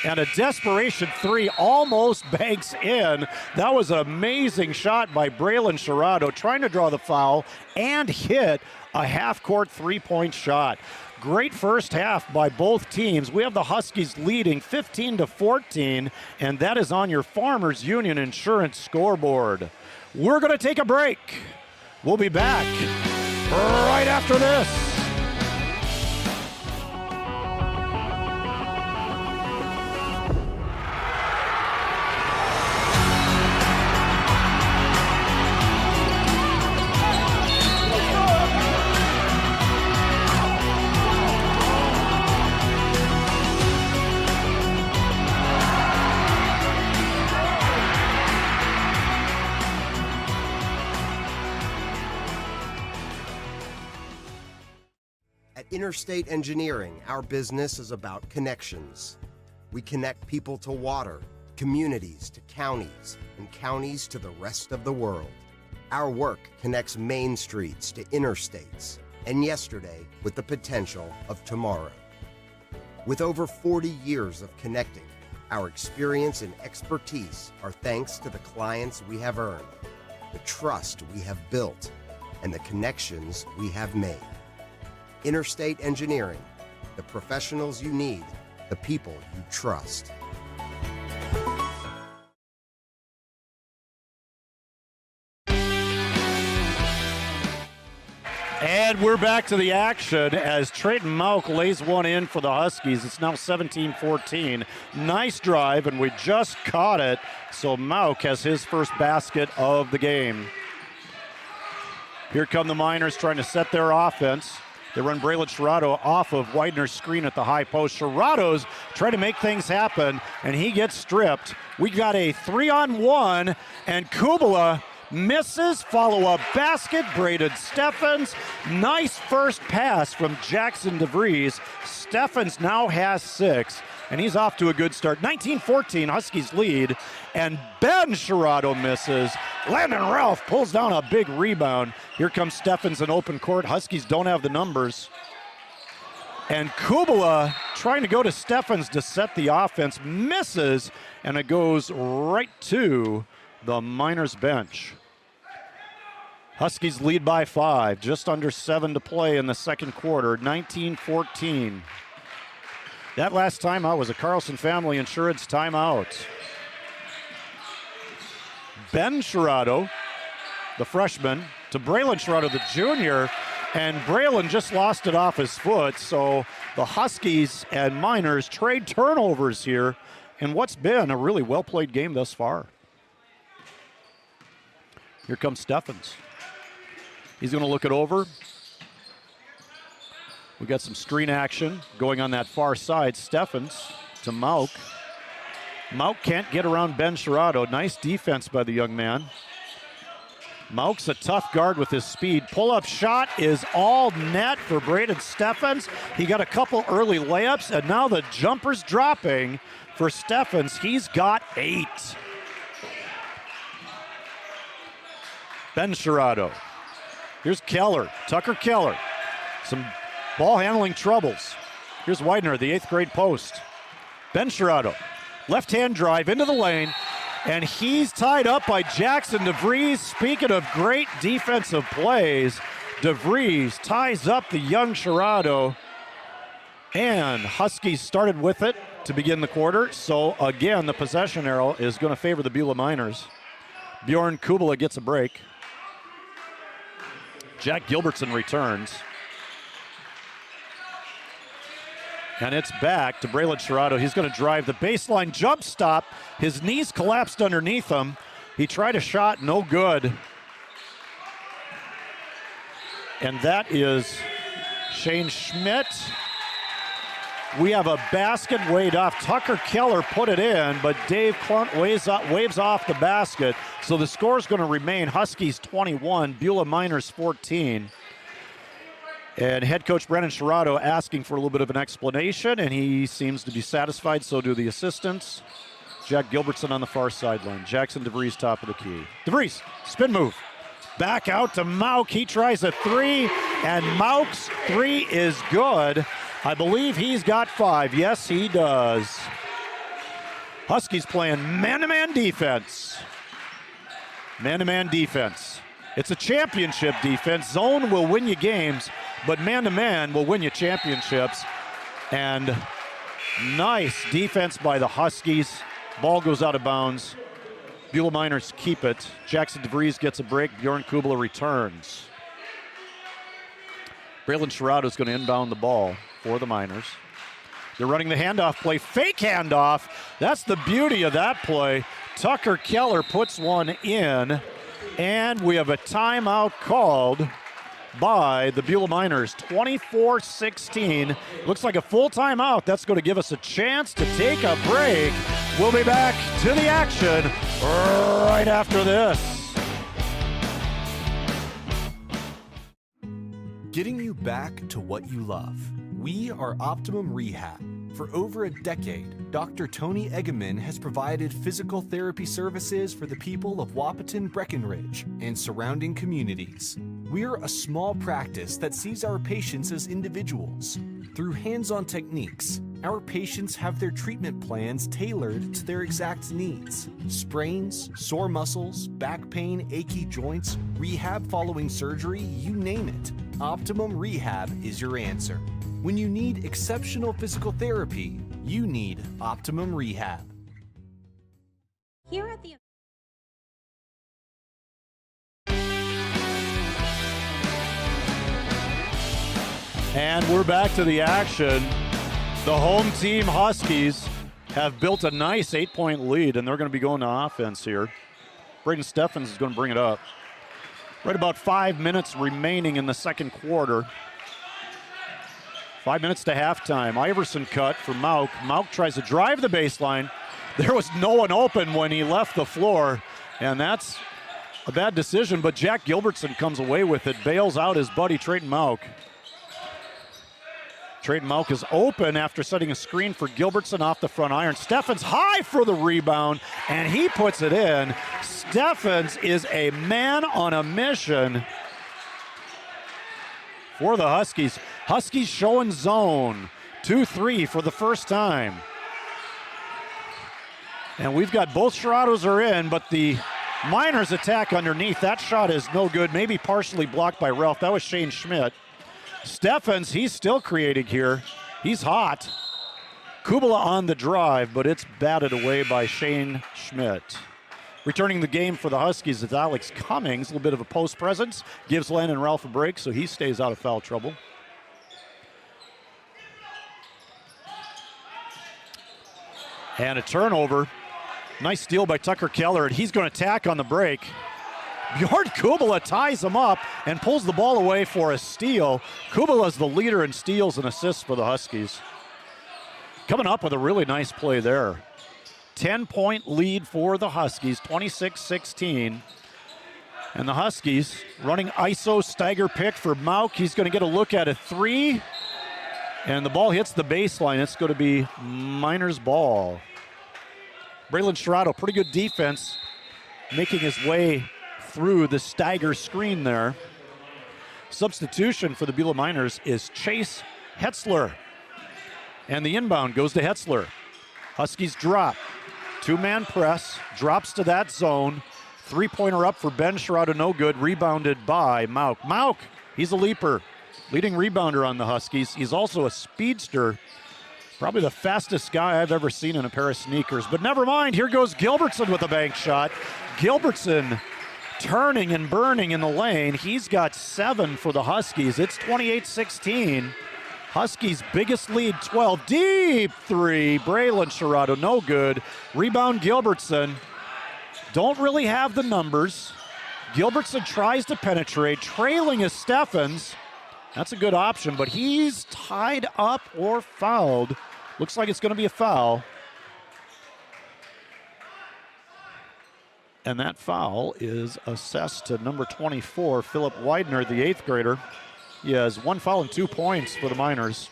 And a desperation 3 almost banks in. That was an amazing shot by Braylon Sherrado, trying to draw the foul and hit a half-court 3-point shot. Great first half by both teams. We have the Huskies leading 15-14, and that is on your Farmers Union Insurance scoreboard. We're going to take a break. We'll be back right after this. Interstate Engineering, our business is about connections. We connect people to water, communities to counties, and counties to the rest of the world. Our work connects main streets to interstates, and yesterday with the potential of tomorrow. With over 40 years of connecting, our experience and expertise are thanks to the clients we have earned, the trust we have built, and the connections we have made. Interstate Engineering, the professionals you need, the people you trust. And we're back to the action as Trayton Mauk lays one in for the Huskies. It's now 17-14. Nice drive, and we just caught it. So Mauk has his first basket of the game. Here come the Miners trying to set their offense. They run Braylon Sherrado off of Widener's screen at the high post. Sherrado's trying to make things happen, and he gets stripped. We got a 3-on-1, and Kubala misses. Follow-up basket, Braden Steffens. Nice first pass from Jackson DeVries. Steffens now has 6, and he's off to a good start. 19-14, Huskies lead, and Ben Sherrado misses. Landon Ralph pulls down a big rebound. Here comes Steffens in open court. Huskies don't have the numbers. And Kubala trying to go to Steffens to set the offense, misses, and it goes right to the Miners bench. Huskies lead by 5, just under 7 to play in the second quarter, 19-14. That last timeout was a Carlson Family Insurance timeout. Ben Sherrado, the freshman, to Braylon Sherrado, the junior, and Braylon just lost it off his foot, so the Huskies and Miners trade turnovers here in what's been a really well-played game thus far. Here comes Steffens. He's going to look it over. We got some screen action going on that far side. Steffens to Mauk. Mauk can't get around Ben Sherrado. Nice defense by the young man. Mauk's a tough guard with his speed. Pull-up shot is all net for Braden Steffens. He got a couple early layups, and now the jumper's dropping for Steffens. He's got 8. Ben Sherrado. Here's Keller, Tucker Keller. Some ball handling troubles. Here's Widener, the 8th grade post. Ben Sherrado. Left-hand drive into the lane, and he's tied up by Jackson DeVries. Speaking of great defensive plays, DeVries ties up the young Sherrado, and Huskies started with it to begin the quarter. So again, the possession arrow is going to favor the Beulah Miners. Bjorn Kubala gets a break. Jack Gilbertson returns. And it's back to Braylon Sherrado. He's going to drive the baseline jump stop. His knees collapsed underneath him. He tried a shot, no good. And that is Shane Schmidt. We have a basket weighed off. Tucker Keller put it in, but Dave Klunt waves off the basket. So the score is going to remain Huskies 21, Beulah Miners 14. And head coach Brennan Sherrato asking for a little bit of an explanation, and he seems to be satisfied. So do the assistants. Jack Gilbertson on the far sideline. Jackson DeVries top of the key. DeVries, spin move. Back out to Mauk. He tries a three, and Mauk's three is good. I believe he's got 5. Yes, he does. Huskies playing man-to-man defense. Man-to-man defense. It's a championship defense. Zone will win you games, but man-to-man will win you championships. And nice defense by the Huskies. Ball goes out of bounds. Beulah Miners keep it. Jackson DeVries gets a break. Bjorn Kubala returns. Braylon Sherrato is going to inbound the ball for the Miners. They're running the handoff play. Fake handoff. That's the beauty of that play. Tucker Keller puts one in, and we have a timeout called by the Beulah Miners. 24-16. Looks like a full timeout. That's going to give us a chance to take a break. We'll be back to the action right after this. Getting you back to what you love. We are Optimum Rehab. For over a decade, Dr. Tony Eggeman has provided physical therapy services for the people of Wahpeton, Breckenridge, and surrounding communities. We're a small practice that sees our patients as individuals. Through hands-on techniques, our patients have their treatment plans tailored to their exact needs. Sprains, sore muscles, back pain, achy joints, rehab following surgery, you name it. Optimum Rehab is your answer. When you need exceptional physical therapy, you need Optimum Rehab. Here at the And we're back to the action. The home team Huskies have built a nice 8-point lead, and they're going to be going to offense here. Braden Steffens is going to bring it up. Right about 5 minutes remaining in the second quarter. 5 minutes to halftime. Iverson cut for Mauk. Mauk tries to drive the baseline. There was no one open when he left the floor, and that's a bad decision, but Jack Gilbertson comes away with it, bails out his buddy Trayton Mauk. Trayton Mauk is open after setting a screen for Gilbertson off the front iron. Steffens high for the rebound, and he puts it in. Steffens is a man on a mission for the Huskies. Huskies showing zone. 2-3 for the first time. And we've got both Sherratos are in, but the Miners attack underneath. That shot is no good, maybe partially blocked by Ralph. That was Shane Schmidt. Steffens, he's still creating here. He's hot. Kubala on the drive, but it's batted away by Shane Schmidt. Returning the game for the Huskies is Alex Cummings. A little bit of a post presence. Gives Landon Ralph a break, so he stays out of foul trouble. And a turnover. Nice steal by Tucker Keller, and he's going to tack on the break. Bjorn Kubala ties him up and pulls the ball away for a steal. Kubala's the leader in steals and assists for the Huskies. Coming up with a really nice play there. 10-point lead for the Huskies, 26-16. And the Huskies running ISO stagger pick for Mauk. He's going to get a look at a three. And the ball hits the baseline. It's going to be Miners' ball. Braylon Sherrato, pretty good defense, making his way through the stagger screen there. Substitution for the Beulah Miners is Chase Hetzler. And the inbound goes to Hetzler. Huskies drop. Two-man press, drops to that zone. Three-pointer up for Ben Sherrato, no good. Rebounded by Mauk. Mauk, he's a leaper. Leading rebounder on the Huskies. He's also a speedster. Probably the fastest guy I've ever seen in a pair of sneakers. But never mind, here goes Gilbertson with a bank shot. Gilbertson turning and burning in the lane. He's got 7 for the Huskies. It's 28-16. Huskies' biggest lead, 12. Deep three. Braylon Sherrato, no good. Rebound Gilbertson. Don't really have the numbers. Gilbertson tries to penetrate. Trailing is Steffens. That's a good option, but he's tied up or fouled. Looks like it's going to be a foul. And that foul is assessed to number 24, Philip Widener, the 8th grader. He has 1 foul and 2 points for the Miners.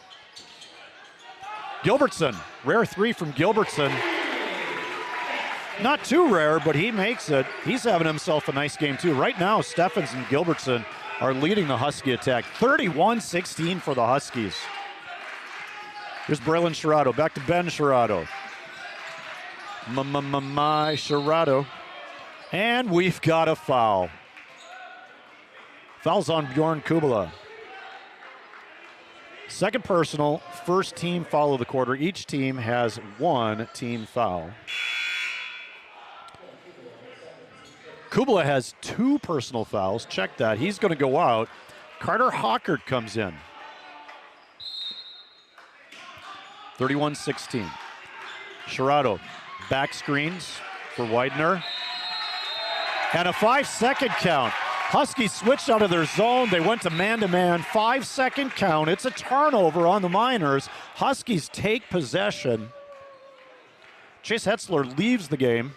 Gilbertson, rare 3 from Gilbertson. Not too rare, but he makes it. He's having himself a nice game too. Right now, Steffens and Gilbertson are leading the Husky attack. 31-16 for the Huskies. Here's Braylon Sherrado, back to Ben Sherrado. My Sherrado. And we've got a foul. Foul's on Bjorn Kubala. Second personal, first team foul of the quarter. Each team has 1 team foul. Kubala has 2 personal fouls. Check that. He's going to go out. Carter Hockert comes in. 31-16. Sherrado back screens for Widener. And a 5-second count. Huskies switched out of their zone. They went to man-to-man. 5-second count. It's a turnover on the Miners. Huskies take possession. Chase Hetzler leaves the game.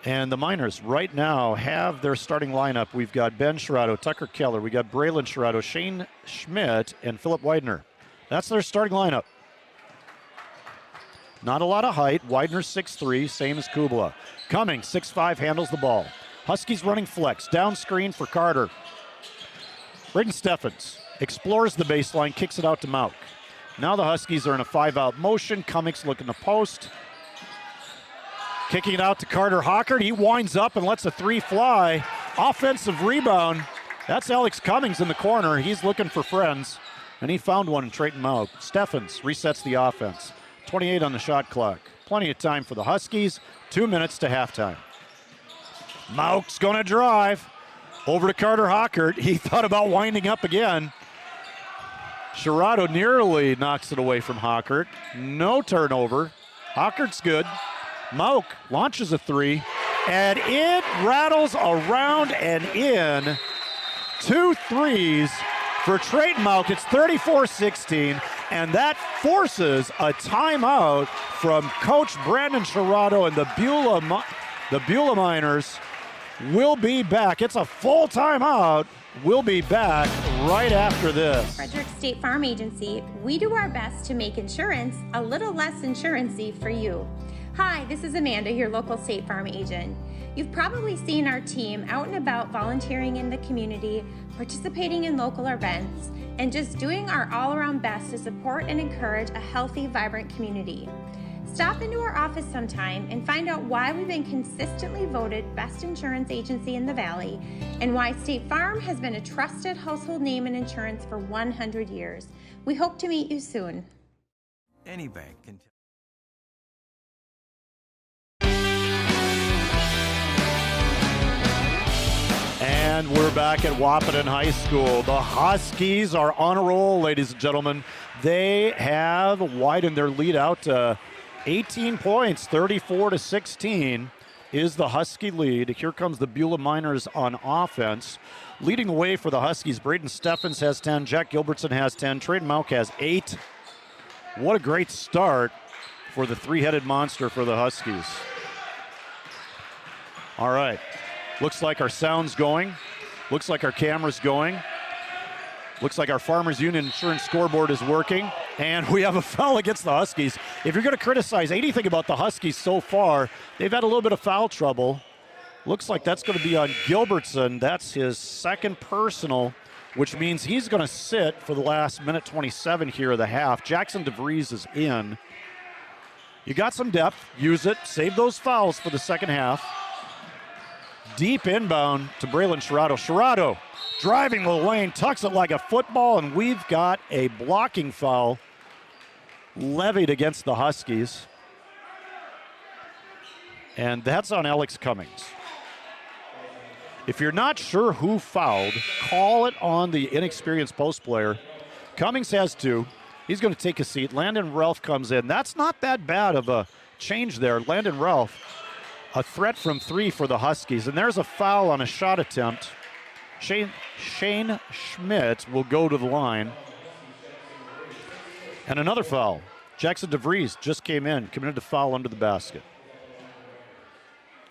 And the Miners right now have their starting lineup. We've got Ben Sherrado, Tucker Keller. We got Braylon Sherrado, Shane Schmidt, and Philip Widener. That's their starting lineup. Not a lot of height. Widener 6'3", same as Kubala. Cumming, 6'5", handles the ball. Huskies running flex. Down screen for Carter. Braden Steffens explores the baseline, kicks it out to Mauk. Now the Huskies are in a 5-out motion. Cummings looking to post. Kicking it out to Carter Hockert. He winds up and lets a 3 fly. Offensive rebound. That's Alex Cummings in the corner. He's looking for friends. And he found one in Trayton Mauk. Steffens resets the offense. 28 on the shot clock. Plenty of time for the Huskies. 2 minutes to halftime. Mauk's going to drive. Over to Carter Hockert. He thought about winding up again. Sherrado nearly knocks it away from Hockert. No turnover. Hockert's good. Mauk launches a 3. And it rattles around and in. 2 threes for Trayton Mauk. It's 34-16. And that forces a timeout from Coach Brandon Sherrado, and the Beulah Miners will be back. It's a full timeout. We'll be back right after this. Frederick State Farm Agency, we do our best to make insurance a little less insurance-y for you. Hi, this is Amanda, your local State Farm agent. You've probably seen our team out and about volunteering in the community, participating in local events, and just doing our all-around best to support and encourage a healthy, vibrant community. Stop into our office sometime and find out why we've been consistently voted best insurance agency in the Valley and why State Farm has been a trusted household name in insurance for 100 years. We hope to meet you soon. Any bank can. And we're back at Wahpeton High School. The Huskies are on a roll, ladies and gentlemen. They have widened their lead out to 18 points, 34-16 is the Husky lead. Here comes the Beulah Miners on offense. Leading the way for the Huskies, Braden Steffens has 10, Jack Gilbertson has 10, Trayton Mauk has 8. What a great start for the three-headed monster for the Huskies. All right. Looks like our sound's going. Looks like our camera's going. Looks like our Farmers Union Insurance scoreboard is working. And we have a foul against the Huskies. If you're going to criticize anything about the Huskies so far, they've had a little bit of foul trouble. Looks like that's going to be on Gilbertson. That's his second personal, which means he's going to sit for the last minute 27 here of the half. Jackson DeVries is in. You got some depth. Use it. Save those fouls for the second half. Deep inbound to Braylon Sherrado. Sherrado driving the lane, tucks it like a football, and we've got a blocking foul levied against the Huskies. And that's on Alex Cummings. If you're not sure who fouled, call it on the inexperienced post player. Cummings has 2. He's going to take a seat. Landon Ralph comes in. That's not that bad of a change there. Landon Ralph, a threat from 3 for the Huskies. And there's a foul on a shot attempt Shane Schmidt will go to the line. And another foul. Jackson DeVries just came in, committed a foul under the basket.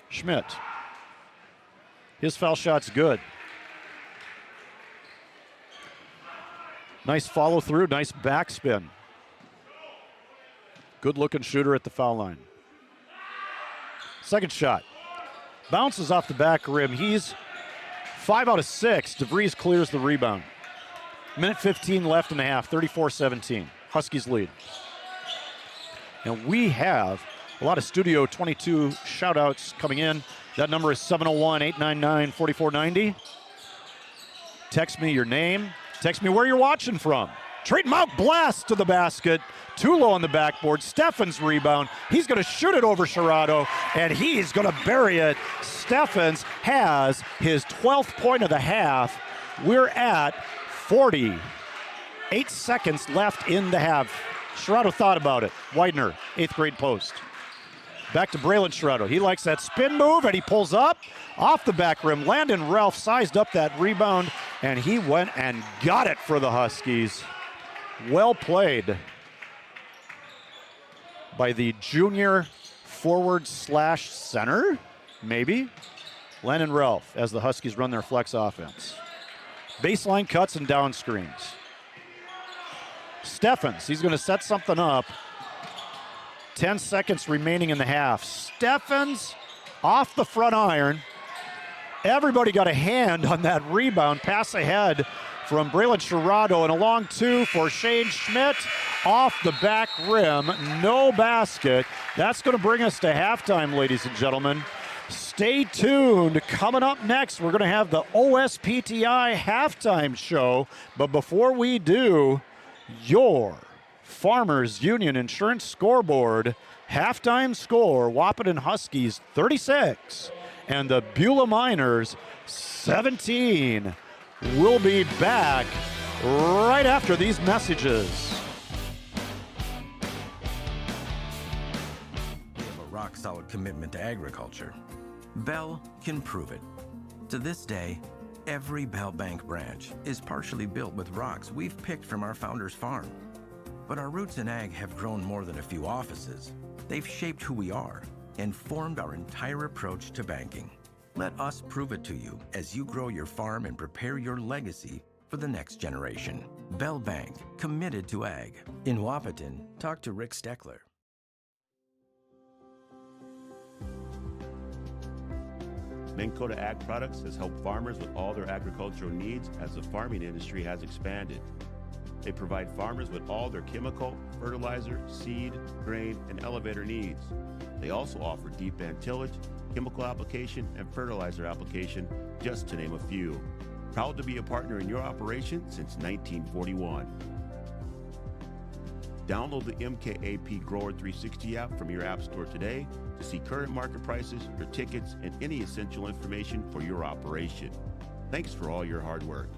Schmidt. His foul shot's good. Nice follow through, nice backspin. Good looking shooter at the foul line. Second shot. Bounces off the back rim. He's 5 out of 6. DeVries clears the rebound. Minute 15 left in the half, 34-17. Huskies lead. And we have a lot of Studio 22 shout-outs coming in. That number is 701-899-4490. Text me your name. Text me where you're watching from. Trayton Mount blast to the basket. Too low on the backboard. Steffens rebound. He's going to shoot it over Sherrado, and he's going to bury it. Steffens has his 12th point of the half. We're at 48 seconds left in the half. Sherrado thought about it. Widener, 8th grade post. Back to Braylon Sherrado. He likes that spin move, and he pulls up off the back rim. Landon Ralph sized up that rebound, and he went and got it for the Huskies. Well played by the junior forward/center, maybe. Landon Ralph as the Huskies run their flex offense. Baseline cuts and down screens. Steffens, he's going to set something up. 10 seconds remaining in the half. Steffens off the front iron. Everybody got a hand on that rebound. Pass ahead from Braylon Sherrado, and a long two for Shane Schmidt off the back rim. No basket. That's going to bring us to halftime, ladies and gentlemen. Stay tuned. Coming up next, we're going to have the OSPTI halftime show. But before we do, your Farmers Union Insurance Scoreboard. Halftime score, Wahpeton Huskies 36 and the Beulah Miners 17. We'll be back right after these messages. We have a rock-solid commitment to agriculture. Bell can prove it. To this day, every Bell Bank branch is partially built with rocks we've picked from our founder's farm. But our roots in ag have grown more than a few offices. They've shaped who we are and formed our entire approach to banking. Let us prove it to you as you grow your farm and prepare your legacy for the next generation. Bell Bank, committed to ag. In Wahpeton, talk to Rick Steckler. Dakota Ag Products has helped farmers with all their agricultural needs as the farming industry has expanded. They provide farmers with all their chemical, fertilizer, seed, grain, and elevator needs. They also offer deep band tillage, chemical application, and fertilizer application, just to name a few. Proud to be a partner in your operation since 1941. Download the MKAP Grower 360 app from your app store today to see current market prices, your tickets, and any essential information for your operation. Thanks for all your hard work.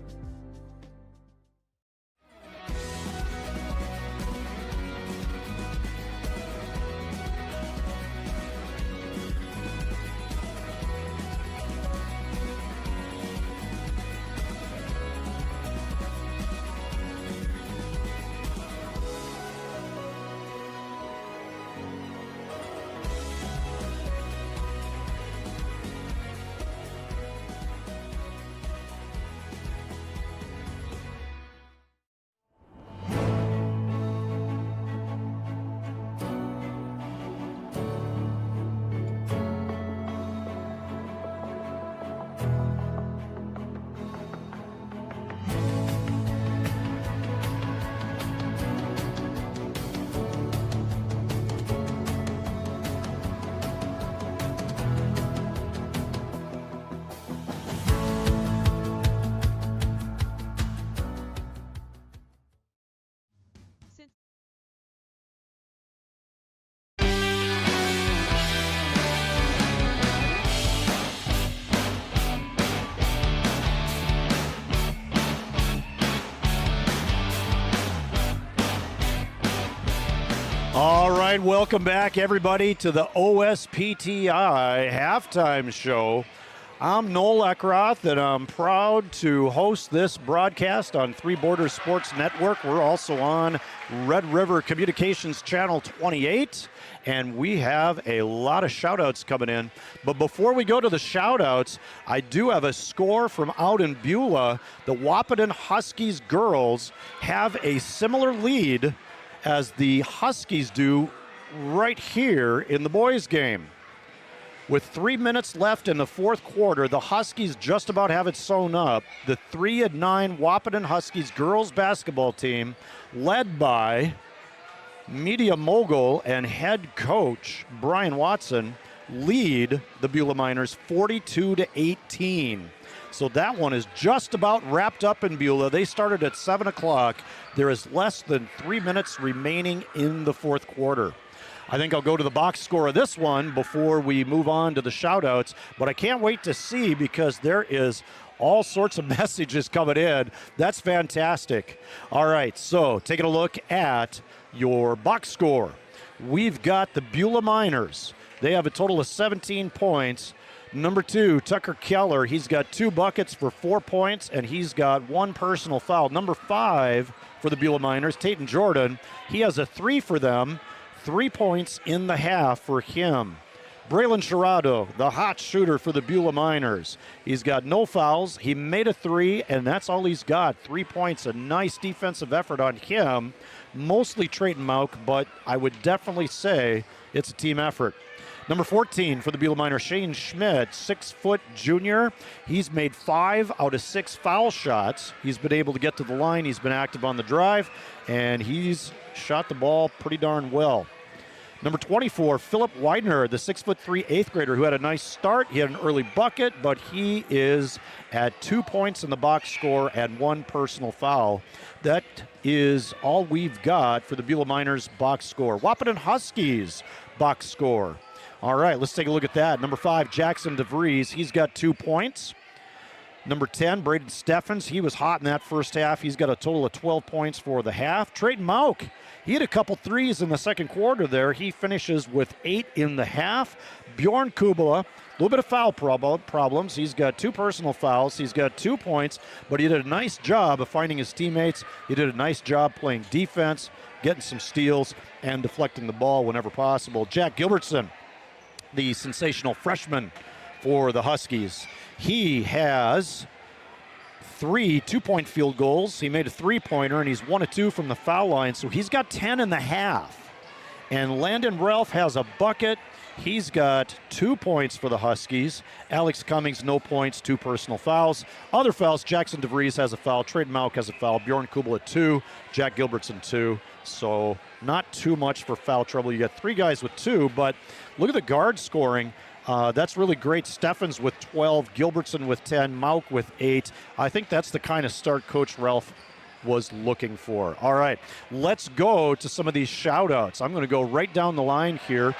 All right, welcome back, everybody, to the OSPTI halftime show. I'm Noel Eckroth, and I'm proud to host this broadcast on Three Borders Sports Network. We're also on Red River Communications Channel 28, and we have a lot of shout-outs coming in. But before we go to the shout-outs, I do have a score from out in Beulah. The Wahpeton Huskies girls have a similar lead as the Huskies do right here in the boys' game. With 3 minutes left in the fourth quarter, the Huskies just about have it sewn up. The 3-9 Wahpeton Huskies girls basketball team, led by media mogul and head coach Brian Watson, lead the Beulah Miners 42-18. So that one is just about wrapped up in Beulah. They started at 7 o'clock. There is less than 3 minutes remaining in the fourth quarter. I think I'll go to the box score of this one before we move on to the shout-outs, but I can't wait to see because there is all sorts of messages coming in. That's fantastic. All right, so taking a look at your box score. We've got the Beulah Miners. They have a total of 17 points. Number 2, Tucker Keller, he's got 2 buckets for 4 points, and he's got 1 personal foul. Number 5 for the Beulah Miners, Tatum Jordan, he has a 3 for them. 3 points in the half for him. Braylon Sherrado, the hot shooter for the Beulah Miners. He's got no fouls. He made a 3, and that's all he's got. 3 points, a nice defensive effort on him. Mostly Trayton Mauk, but I would definitely say it's a team effort. Number 14 for the Beulah Miners, Shane Schmidt, 6-foot junior. He's made 5 out of 6 foul shots. He's been able to get to the line. He's been active on the drive, and he's shot the ball pretty darn well. Number 24, Philip Widener, the 6'3" 8th grader who had a nice start. He had an early bucket, but he is at 2 points in the box score and 1 personal foul. That is all we've got for the Beulah Miners box score. Wahpeton Huskies box score. All right, let's take a look at that. Number 5, Jackson DeVries, he's got 2 points. Number 10, Braden Steffens, he was hot in that first half. He's got a total of 12 points for the half. Trayton Mauk, he had a couple threes in the second quarter there. He finishes with 8 in the half. Bjorn Kubala, a little bit of foul problems. He's got 2 personal fouls. He's got 2 points, but he did a nice job of finding his teammates. He did a nice job playing defense, getting some steals, and deflecting the ball whenever possible. Jack Gilbertson, the sensational freshman for the Huskies. He has 3 2-point field goals. He made a 3-pointer, and he's 1 of 2 from the foul line, so he's got 10 in the half. And Landon Ralph has a bucket. He's got 2 points for the Huskies. Alex Cummings, no points, 2 personal fouls. Other fouls, Jackson DeVries has a foul. Trayton Mauk has a foul. Bjorn Kubala, 2. Jack Gilbertson, 2. So not too much for foul trouble. You got 3 guys with 2, but look at the guard scoring. That's really great. Steffens with 12, Gilbertson with 10, Mauk with 8. I think that's the kind of start Coach Ralph was looking for. All right, let's go to some of these shout-outs. I'm going to go right down the line here.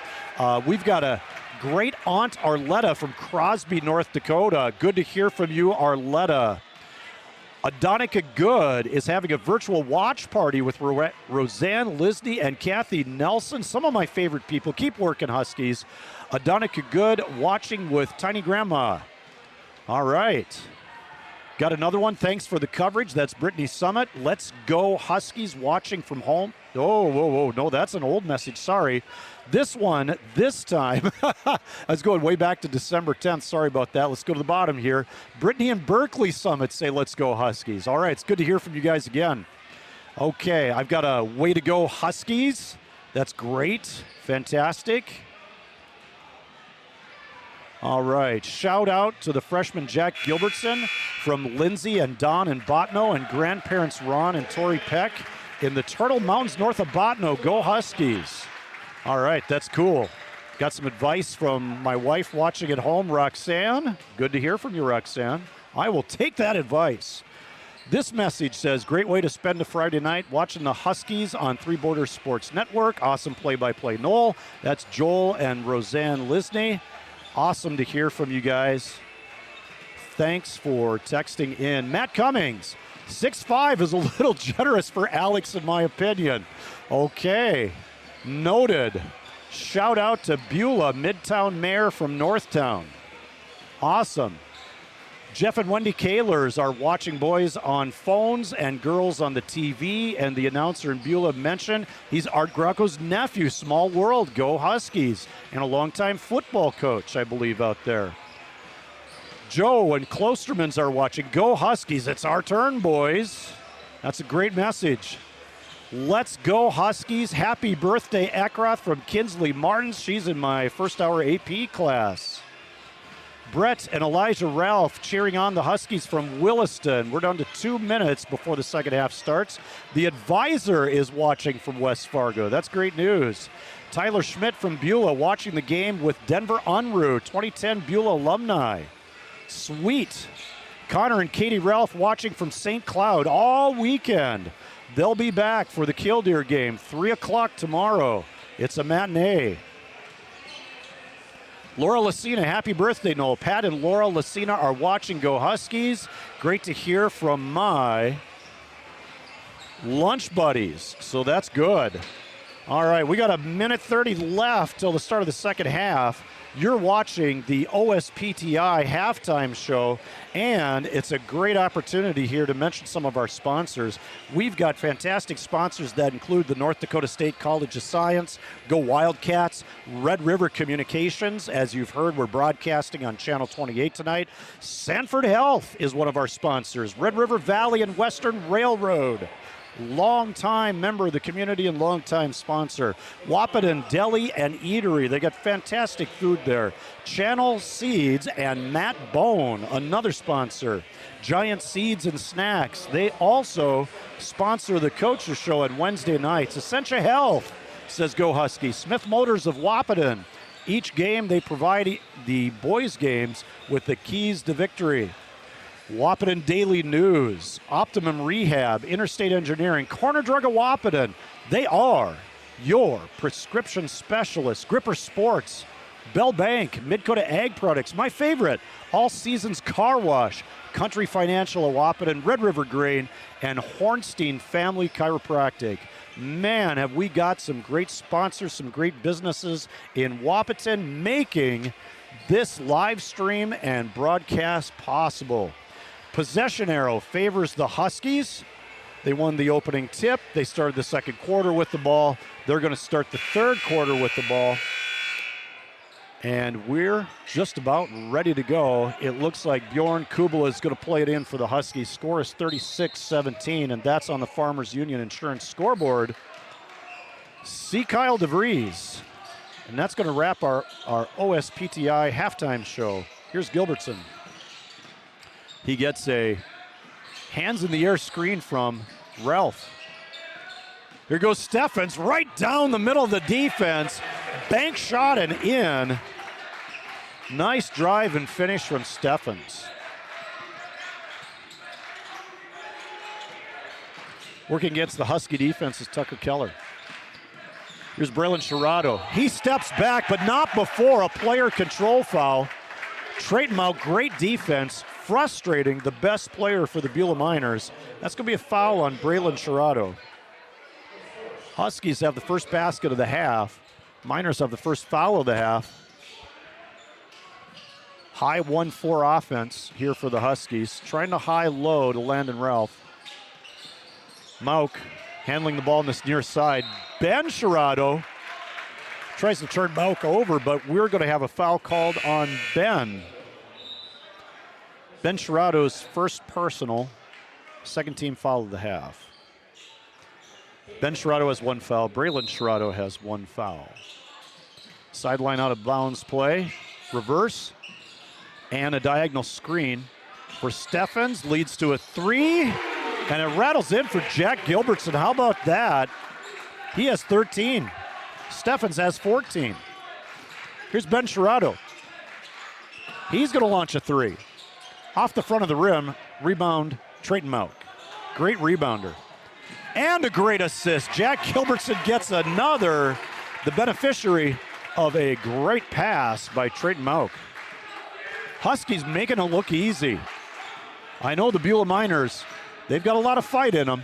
We've got a great Aunt Arletta from Crosby, North Dakota. Good to hear from you, Arletta. Adonica Good is having a virtual watch party with Roseanne Lisney and Kathy Nelson. Some of my favorite people. Keep working, Huskies. Adonica Good watching with Tiny Grandma. All right. Got another one. Thanks for the coverage. That's Brittany Summit. Let's go, Huskies watching from home. Oh, whoa. No, that's an old message. Sorry. This one, this time, I was going way back to December 10th. Sorry about that. Let's go to the bottom here. Brittany and Berkeley Summit say, let's go, Huskies. All right, it's good to hear from you guys again. Okay, I've got a way to go, Huskies. That's great. Fantastic. All right, shout out to the freshman Jack Gilbertson from Lindsay and Don and Botno and grandparents Ron and Tori Peck in the Turtle Mountains north of Botno. Go Huskies. All right, that's cool. Got some advice from my wife watching at home, Roxanne. Good to hear from you, Roxanne. I will take that advice. This message says, great way to spend a Friday night watching the Huskies on Three Borders Sports Network. Awesome play-by-play, Noel. That's Joel and Roseanne Lisney. Awesome to hear from you guys. Thanks for texting in. Matt Cummings, 6'5" is a little generous for Alex, in my opinion. Okay, noted. Shout out to Beulah, Midtown Mayor from Northtown. Awesome. Jeff and Wendy Kahlers are watching boys on phones and girls on the TV, and the announcer in Beulah mentioned he's Art Greco's nephew. Small world, go Huskies, and a longtime football coach, I believe, out there. Joe and Klostermans are watching. Go Huskies, it's our turn, boys. That's a great message. Let's go Huskies. Happy birthday, Eckroth from Kinsley Martins. She's in my first hour AP class. Brett and Elijah Ralph cheering on the Huskies from Williston. We're down to 2 minutes before the second half starts. The advisor is watching from West Fargo. That's great news. Tyler Schmidt from Beulah watching the game with Denver Unruh, 2010 Beulah alumni. Sweet. Connor and Katie Ralph watching from St. Cloud all weekend. They'll be back for the Killdeer game, 3 o'clock tomorrow. It's a matinee. Laura Lucina, happy birthday, Noel. Pat and Laura Lucina are watching Go Huskies. Great to hear from my lunch buddies, so that's good. All right, we got a minute 30 left till the start of the second half. You're watching the OSPTI halftime show, and it's a great opportunity here to mention some of our sponsors. We've got fantastic sponsors that include the North Dakota State College of Science, Go Wildcats, Red River Communications. As you've heard, we're broadcasting on Channel 28 tonight. Sanford Health is one of our sponsors. Red River Valley and Western Railroad. Longtime member of the community and longtime sponsor. Wahpeton Deli and Eatery. They got fantastic food there. Channel Seeds and Matt Bone, another sponsor. Giant Seeds and Snacks. They also sponsor the Coaches Show on Wednesday nights. Essentia Health says Go Huskies. Smith Motors of Wahpeton. Each game they provide the boys' games with the keys to victory. Wahpeton Daily News, Optimum Rehab, Interstate Engineering, Corner Drug of Wahpeton. They are your prescription specialists. Gripper Sports, Bell Bank, Midcoda Ag Products, my favorite, All Seasons Car Wash, Country Financial of Wahpeton, Red River Grain, and Hornstein Family Chiropractic. Man, have we got some great sponsors, some great businesses in Wahpeton making this live stream and broadcast possible. Possession arrow favors the Huskies. They won the opening tip. They started the second quarter with the ball. They're going to start the third quarter with the ball. And we're just about ready to go. It looks like Bjorn Kubala is going to play it in for the Huskies. Score is 36-17, and that's on the Farmers Union Insurance scoreboard. See Kyle DeVries. And that's going to wrap our OSPTI halftime show. Here's Gilbertson. He gets a hands-in-the-air screen from Ralph. Here goes Steffens right down the middle of the defense. Bank shot and in. Nice drive and finish from Steffens. Working against the Husky defense is Tucker Keller. Here's Braylon Sherrado. He steps back, but not before a player control foul. Trayton, great defense. Frustrating the best player for the Beulah Miners. That's going to be a foul on Braylon Sherrado. Huskies have the first basket of the half. Miners have the first foul of the half. High 1-4 offense here for the Huskies. Trying to high-low to Landon Ralph. Mauk handling the ball on this near side. Ben Sherrado tries to turn Mauk over, but we're going to have a foul called on Ben. Ben Sherrado's first personal, second team foul of the half. Ben Sherrado has one foul. Braylon Sherrado has one foul. Sideline out of bounds play. Reverse. And a diagonal screen for Steffens. Leads to a three. And it rattles in for Jack Gilbertson. How about that? He has 13. Steffens has 14. Here's Ben Sherrado. He's going to launch a three. Off the front of the rim, rebound, Trayton Mauk. Great rebounder. And a great assist. Jack Gilbertson gets another, the beneficiary of a great pass by Trayton Mauk. Huskies making it look easy. I know the Beulah Miners, they've got a lot of fight in them.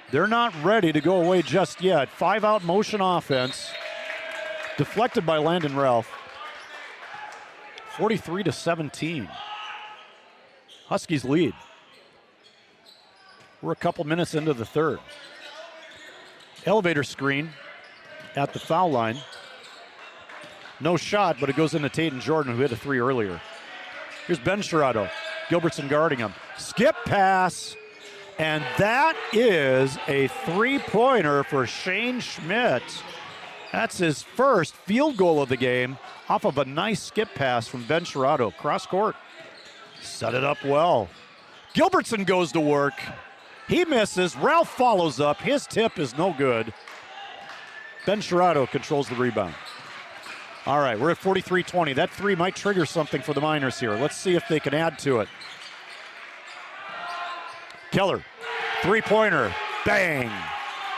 They're not ready to go away just yet. 5-out motion offense. Deflected by Landon Ralph. 43-17. Huskies lead. We're a couple minutes into the third. Elevator screen at the foul line. No shot, but it goes into Tatum Jordan, who hit a three earlier. Here's Ben Sherrato. Gilbertson guarding him. Skip pass. And that is a three-pointer for Shane Schmidt. That's his first field goal of the game off of a nice skip pass from Ben Sherrato. Cross court. Set it up well. Gilbertson goes to work. He misses. Ralph follows up. His tip is no good. Ben Sherrato controls the rebound. All right, we're at 43-20. That three might trigger something for the Miners here. Let's see if they can add to it. Keller, three-pointer, bang.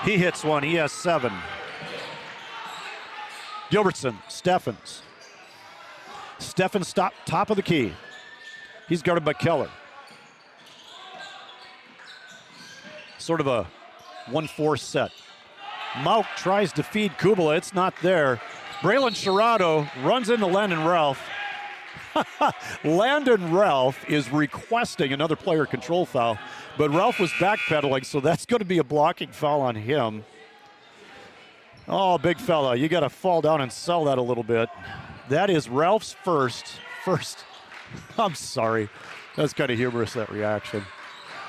He hits one, he has 7. Gilbertson, Steffens. Steffens top of the key. He's guarded by Keller. Sort of a 1-4 set. Mauk tries to feed Kubala, it's not there. Braylon Sherrato runs into Landon Ralph. Landon Ralph is requesting another player control foul, but Ralph was backpedaling, so that's going to be a blocking foul on him. Oh, big fella, you got to fall down and sell that a little bit. That is Ralph's first. I'm sorry. That's kind of humorous, that reaction.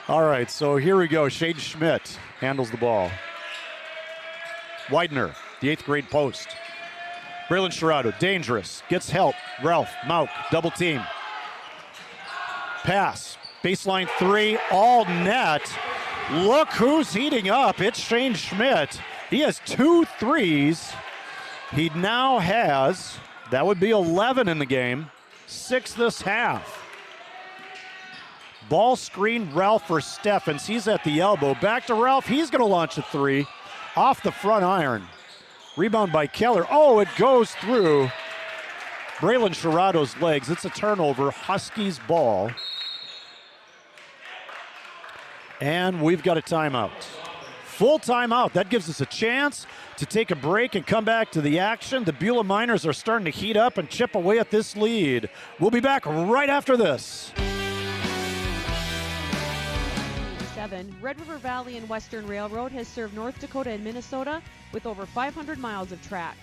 All right, so here we go. Shane Schmidt handles the ball. Widener, the 8th grade post. Braylon Sherrato, dangerous, gets help. Ralph, Mauk, double team. Pass, baseline 3, all net. Look who's heating up. It's Shane Schmidt. He has 2 threes. He now has, that would be 11 in the game, 6 this half. Ball screen, Ralph for Steffens. He's at the elbow. Back to Ralph. He's going to launch a 3 off the front iron. Rebound by Keller. Oh, it goes through Braylon Sherrato's legs. It's a turnover. Huskies ball. And we've got a timeout. Full timeout. That gives us a chance to take a break and come back to the action. The Beulah Miners are starting to heat up and chip away at this lead. We'll be back right after this. Red River Valley and Western Railroad has served North Dakota and Minnesota with over 500 miles of track.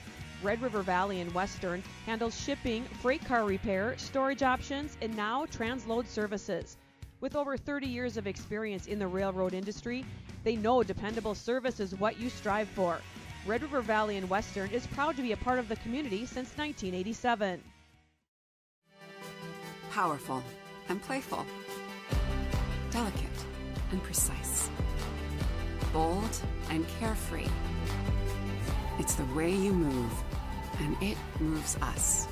Red River Valley and Western handles shipping, freight car repair, storage options, and now transload services. With over 30 years of experience in the railroad industry, they know dependable service is what you strive for. Red River Valley and Western is proud to be a part of the community since 1987. Powerful and playful. Delicate and precise. Bold and carefree. It's the way you move, and it moves us.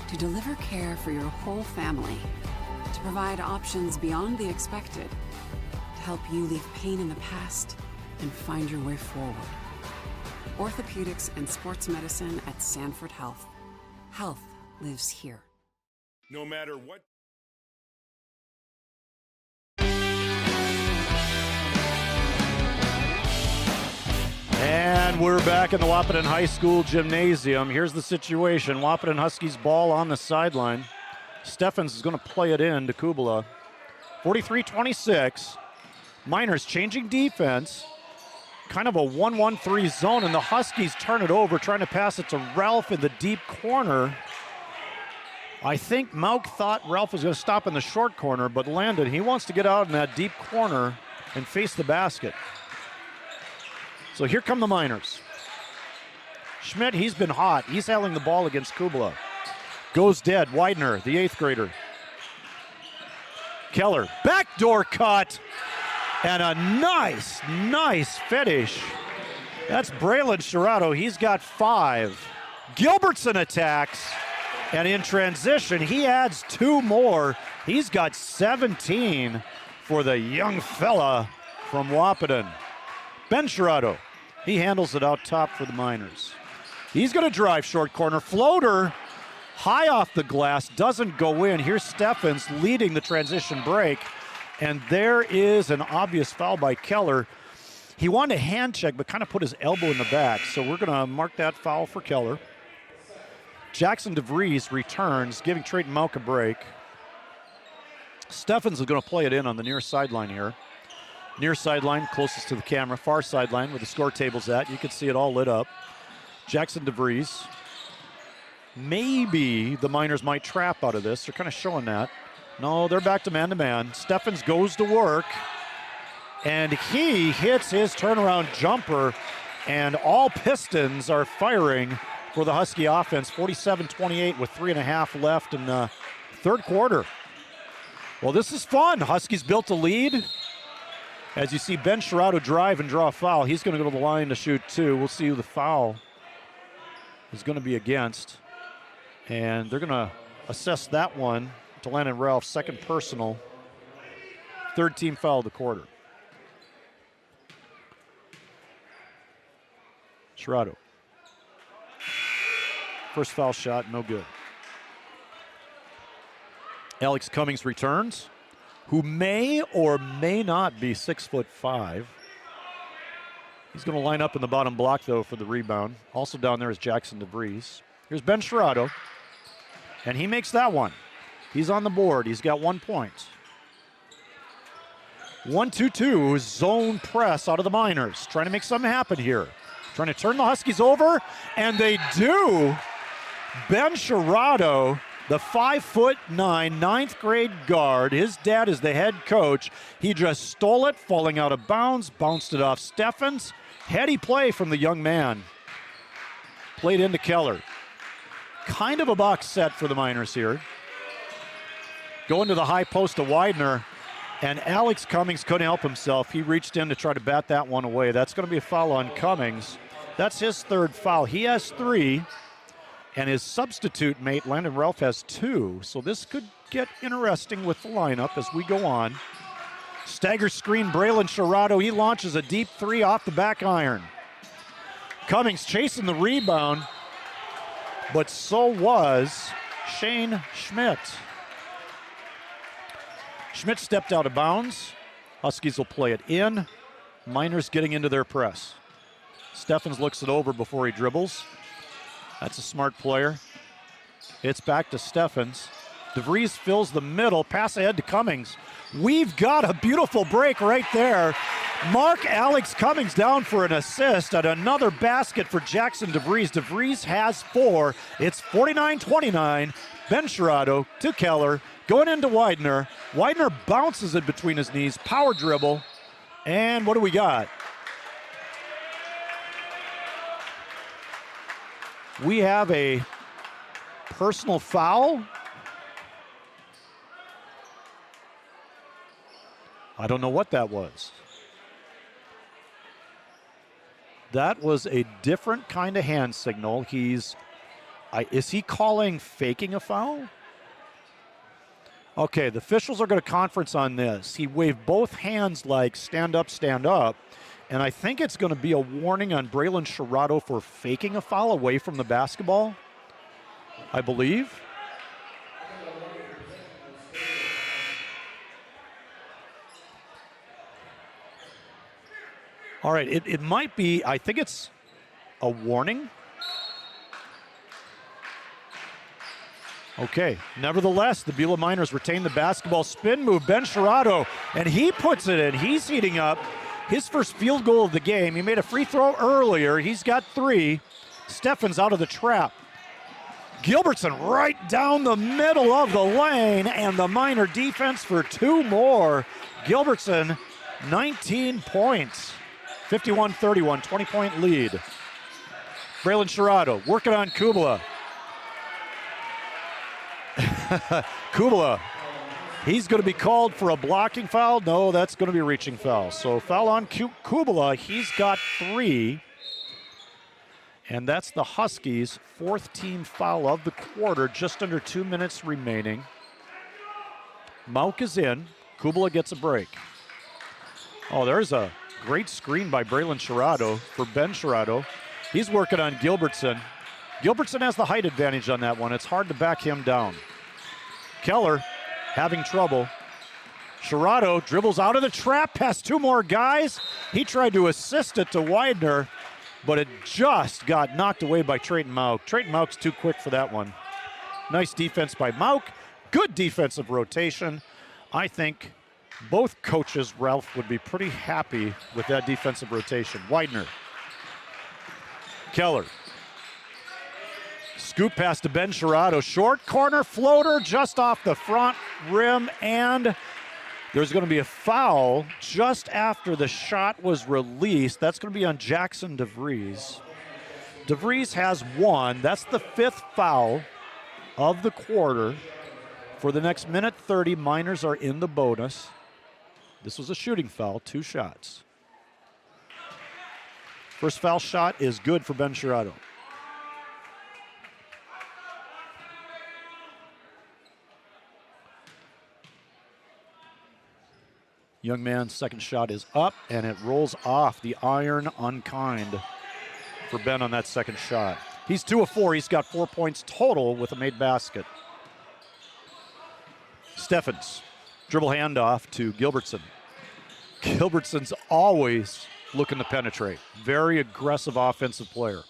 To deliver care for your whole family, to provide options beyond the expected, to help you leave pain in the past and find your way forward. Orthopedics and sports medicine at Sanford Health. Health lives here. No matter what. And we're back in the Wahpeton High School gymnasium. Here's the situation. Wahpeton Huskies ball on the sideline. Steffens is going to play it in to Kubala. 43-26. Miners changing defense. Kind of a 1-1-3 zone, and the Huskies turn it over, trying to pass it to Ralph in the deep corner. I think Mauk thought Ralph was going to stop in the short corner, but Landon, he wants to get out in that deep corner and face the basket. So here come the Miners. Schmidt, he's been hot. He's handling the ball against Kubala. Goes dead. Widener, the 8th grader. Keller, backdoor cut. And a nice finish. That's Braylon Sherrato. He's got 5. Gilbertson attacks. And in transition, he adds 2 more. He's got 17 for the young fella from Wahpeton. Ben Sherrato. He handles it out top for the Miners. He's going to drive short corner. Floater high off the glass. Doesn't go in. Here's Steffens leading the transition break. And there is an obvious foul by Keller. He wanted a hand check, but kind of put his elbow in the back. So we're going to mark that foul for Keller. Jackson DeVries returns, giving Trayton Mauk a break. Steffens is going to play it in on the near sideline here. Near sideline, closest to the camera. Far sideline where the score table's at. You can see it all lit up. Jackson DeVries. Maybe the Miners might trap out of this. They're kind of showing that. No, they're back to man-to-man. Steffens goes to work, and he hits his turnaround jumper, and all pistons are firing for the Husky offense. 47-28 with 3.5 left in the third quarter. Well, this is fun. Huskies built a lead. As you see Ben Sherrato drive and draw a foul, he's going to go to the line to shoot two. We'll see who the foul is going to be against. And they're going to assess that one to Landon Ralph, second personal, third team foul of the quarter. Sherrato. First foul shot, no good. Alex Cummings returns, who may or may not be 6'5". He's going to line up in the bottom block, though, for the rebound. Also down there is Jackson DeVries. Here's Ben Sherrato, and he makes that one. He's on the board. He's got 1 point. 1-2-2 zone press out of the Miners. Trying to make something happen here. Trying to turn the Huskies over, and they do. Ben Sherrato, the 5'9", ninth grade guard. His dad is the head coach. He just stole it, falling out of bounds, bounced it off Steffens. Heady play from the young man. Played into Keller. Kind of a box set for the Miners here. Going to the high post to Widener, and Alex Cummings couldn't help himself. He reached in to try to bat that one away. That's going to be a foul on Cummings. That's his third foul. He has 3, and his substitute mate, Landon Ralph, has 2. So this could get interesting with the lineup as we go on. Stagger screen, Braylon Sherrato. He launches a deep 3 off the back iron. Cummings chasing the rebound, but so was Shane Schmidt. Schmidt stepped out of bounds. Huskies will play it in. Miners getting into their press. Steffens looks it over before he dribbles. That's a smart player. It's back to Steffens. DeVries fills the middle, pass ahead to Cummings. We've got a beautiful break right there. Mark Alex Cummings down for an assist and another basket for Jackson DeVries. DeVries has 4. It's 49-29. Ben Sherrato to Keller, going into Widener. Widener bounces it between his knees, power dribble. And what do we got? We have a personal foul. I don't know what that was. That was a different kind of hand signal. Is he calling faking a foul? Okay, the officials are going to conference on this. He waved both hands like stand up, and I think it's going to be a warning on Braylon Sherrato for faking a foul away from the basketball, I believe. All right, it might be, I think it's a warning. Okay, nevertheless, the Beulah Miners retain the basketball. Spin move, Ben Sherrato, and he puts it in. He's heating up. His first field goal of the game. He made a free throw earlier. He's got 3. Steffens out of the trap. Gilbertson right down the middle of the lane, and the Miner defense for 2 more. Gilbertson, 19 points. 51-31, 20-point lead. Braylon Sherrato working on Kubala. Kubala, he's going to be called for a blocking foul. No, that's going to be a reaching foul. So foul on Kubala. He's got 3. And that's the Huskies' 4th team foul of the quarter. Just under 2 minutes remaining. Mauk is in. Kubala gets a break. Oh, there's a great screen by Braylon Sherrato for Ben Sherrato. He's working on Gilbertson. Gilbertson has the height advantage on that one. It's hard to back him down. Keller having trouble. Sherrato dribbles out of the trap past 2 more guys. He tried to assist it to Widener, but it just got knocked away by Trayton Mauk. Trayton Mauk's too quick for that one. Nice defense by Mauk. Good defensive rotation I think both coaches, Ralph, would be pretty happy with that defensive rotation. Widener. Keller. Scoop pass to Ben Sherrato. Short corner floater just off the front rim, and there's going to be a foul just after the shot was released. That's going to be on Jackson DeVries. DeVries has one. That's the 5th foul of the quarter. For the next minute 30, Miners are in the bonus. This was a shooting foul, 2 shots. First foul shot is good for Ben Sherrato. Young man's second shot is up, and it rolls off the iron unkind for Ben on that second shot. He's 2 of 4. He's got 4 points total with a made basket. Steffens, dribble handoff to Gilbertson. Gilbertson's always looking to penetrate. Very aggressive offensive player.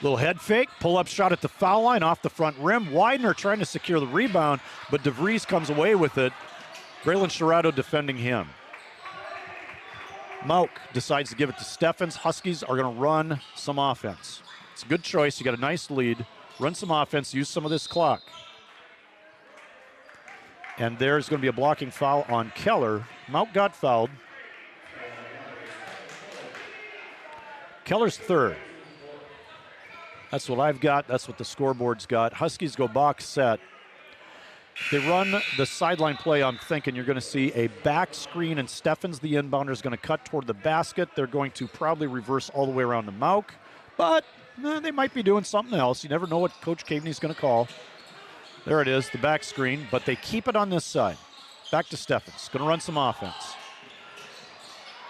Little head fake, pull-up shot at the foul line off the front rim. Widener trying to secure the rebound, but DeVries comes away with it. Braylon Sherrato defending him. Mauk decides to give it to Steffens. Huskies are going to run some offense. It's a good choice. You got a nice lead. Run some offense, use some of this clock. And there's going to be a blocking foul on Keller. Mauk got fouled. Keller's third. That's what I've got. That's what the scoreboard's got. Huskies go box set. They run the sideline play. I'm thinking you're going to see a back screen, and Steffens, the inbounder, is going to cut toward the basket. They're going to probably reverse all the way around to Mauk, but they might be doing something else. You never know what Coach Caveney's going to call. There it is, the back screen, but they keep it on this side. Back to Steffens, going to run some offense.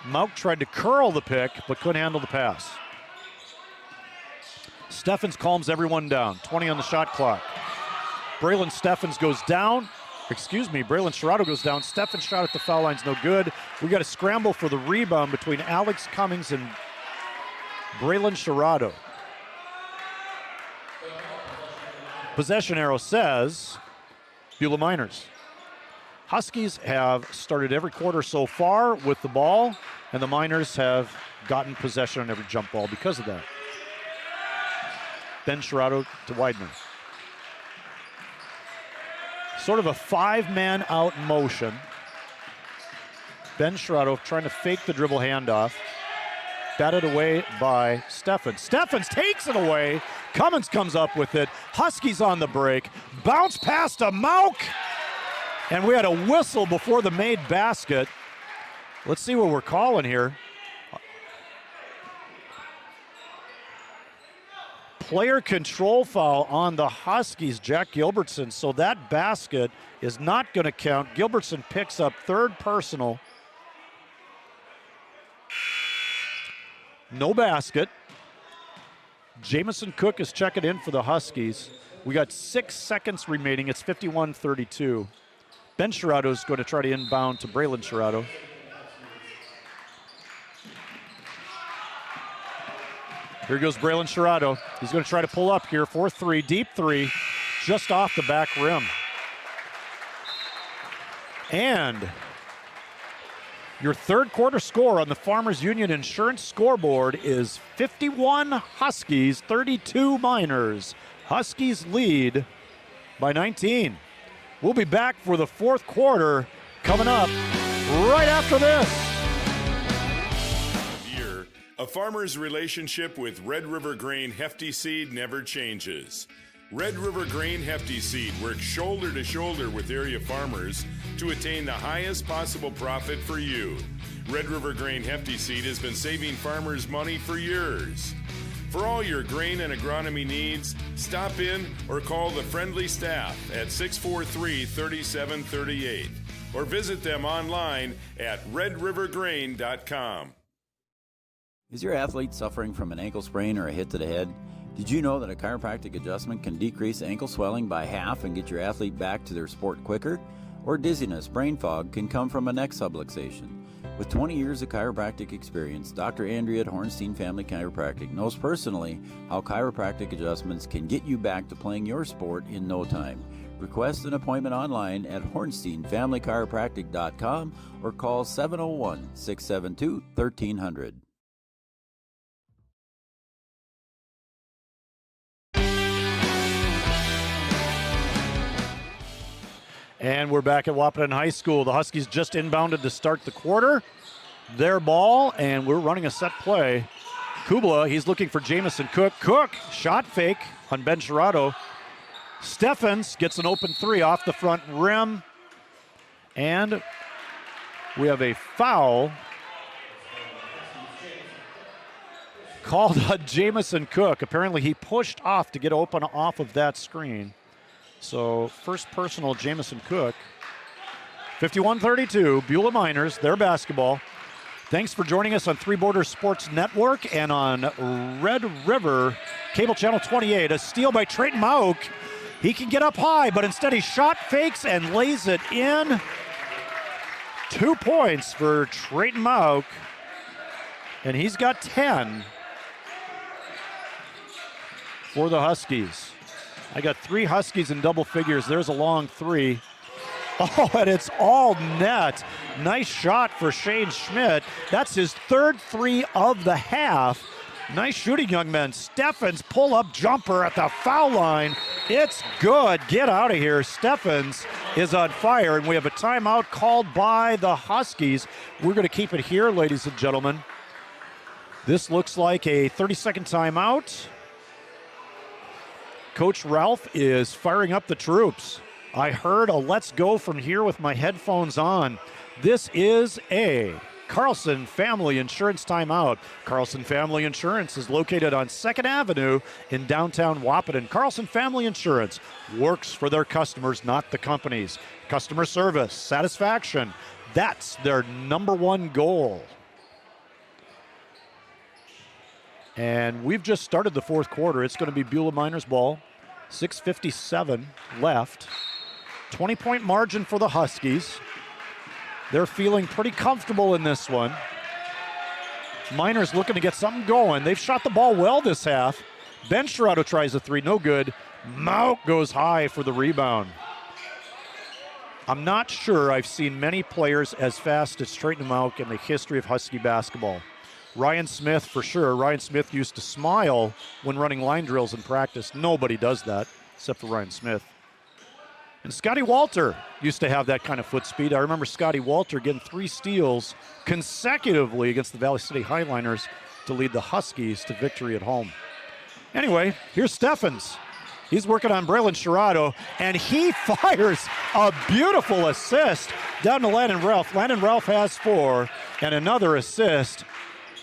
Mauk tried to curl the pick, but couldn't handle the pass. Steffens calms everyone down. 20 on the shot clock. Braylon Steffens goes down. Braylon Sherrato goes down. Steffens' shot at the foul line's no good. We got a scramble for the rebound between Alex Cummings and Braylon Sherrato. Possession arrow says Beulah Miners. Huskies have started every quarter so far with the ball, and the Miners have gotten possession on every jump ball because of that. Ben Sherrato to Widener. Sort of a 5-man out motion. Ben Sherrato trying to fake the dribble handoff. Batted away by Steffens. Steffens takes it away. Cummins comes up with it. Huskies on the break. Bounce pass to Mauk. And we had a whistle before the made basket. Let's see what we're calling here. Player control foul on the Huskies, Jack Gilbertson. So that basket is not going to count. Gilbertson picks up third personal. No basket. Jamison Cook is checking in for the Huskies. We got 6 seconds remaining. It's 51-32. Ben Sherrato is going to try to inbound to Braylon Sherrato. Here goes Braylon Sherrato. He's going to try to pull up here for 3, deep 3, just off the back rim. And your third quarter score on the Farmers Union Insurance scoreboard is 51 Huskies, 32 Miners. Huskies lead by 19. We'll be back for the fourth quarter coming up right after this. A farmer's relationship with Red River Grain Hefty Seed never changes. Red River Grain Hefty Seed works shoulder to shoulder with area farmers to attain the highest possible profit for you. Red River Grain Hefty Seed has been saving farmers money for years. For all your grain and agronomy needs, stop in or call the friendly staff at 643-3738 or visit them online at redrivergrain.com. Is your athlete suffering from an ankle sprain or a hit to the head? Did you know that a chiropractic adjustment can decrease ankle swelling by half and get your athlete back to their sport quicker? Or dizziness, brain fog can come from a neck subluxation. With 20 years of chiropractic experience, Dr. Andrea at Hornstein Family Chiropractic knows personally how chiropractic adjustments can get you back to playing your sport in no time. Request an appointment online at hornsteinfamilychiropractic.com or call 701-672-1300. And we're back at Wahpeton High School. The Huskies just inbounded to start the quarter. Their ball, and we're running a set play. Beulah, he's looking for Jamison Cook. Cook, shot fake on Ben Sherrato. Steffens gets an open three off the front rim. And we have a foul called on Jamison Cook. Apparently he pushed off to get open off of that screen. So first personal, Jamison Cook. 51-32, Beulah Miners, their basketball. Thanks for joining us on Three Borders Sports Network and on Red River Cable Channel 28. A steal by Trayton Mauk. He can get up high, but instead he shot fakes and lays it in. 2 points for Trayton Mauk, and he's got 10 for the Huskies. I got 3 Huskies in double figures. There's a long three. Oh, and it's all net. Nice shot for Shane Schmidt. That's his 3rd three of the half. Nice shooting, young men. Steffens pull-up jumper at the foul line. It's good. Get out of here. Steffens is on fire, and we have a timeout called by the Huskies. We're going to keep it here, ladies and gentlemen. This looks like a 30-second timeout. Coach Ralph is firing up the troops. I heard a let's go from here with my headphones on. This is a Carlson Family Insurance timeout. Carlson Family Insurance is located on 2nd Avenue in downtown Wahpeton. Carlson Family Insurance works for their customers, not the companies. Customer service, satisfaction, that's their #1 goal. And we've just started the 4th quarter. It's going to be Beulah Miners ball. 6:57 left. 20-point margin for the Huskies. They're feeling pretty comfortable in this one. Miners looking to get something going. They've shot the ball well this half. Ben Sherrato tries a three, no good. Mauk goes high for the rebound. I'm not sure I've seen many players as fast as Trayton Mauk in the history of Husky basketball. Ryan Smith, for sure. Ryan Smith used to smile when running line drills in practice. Nobody does that except for Ryan Smith. And Scotty Walter used to have that kind of foot speed. I remember Scotty Walter getting 3 steals consecutively against the Valley City Highliners to lead the Huskies to victory at home. Anyway, here's Steffens. He's working on Braylon Sherrato, and he fires a beautiful assist down to Landon Ralph. Landon Ralph has 4, and another assist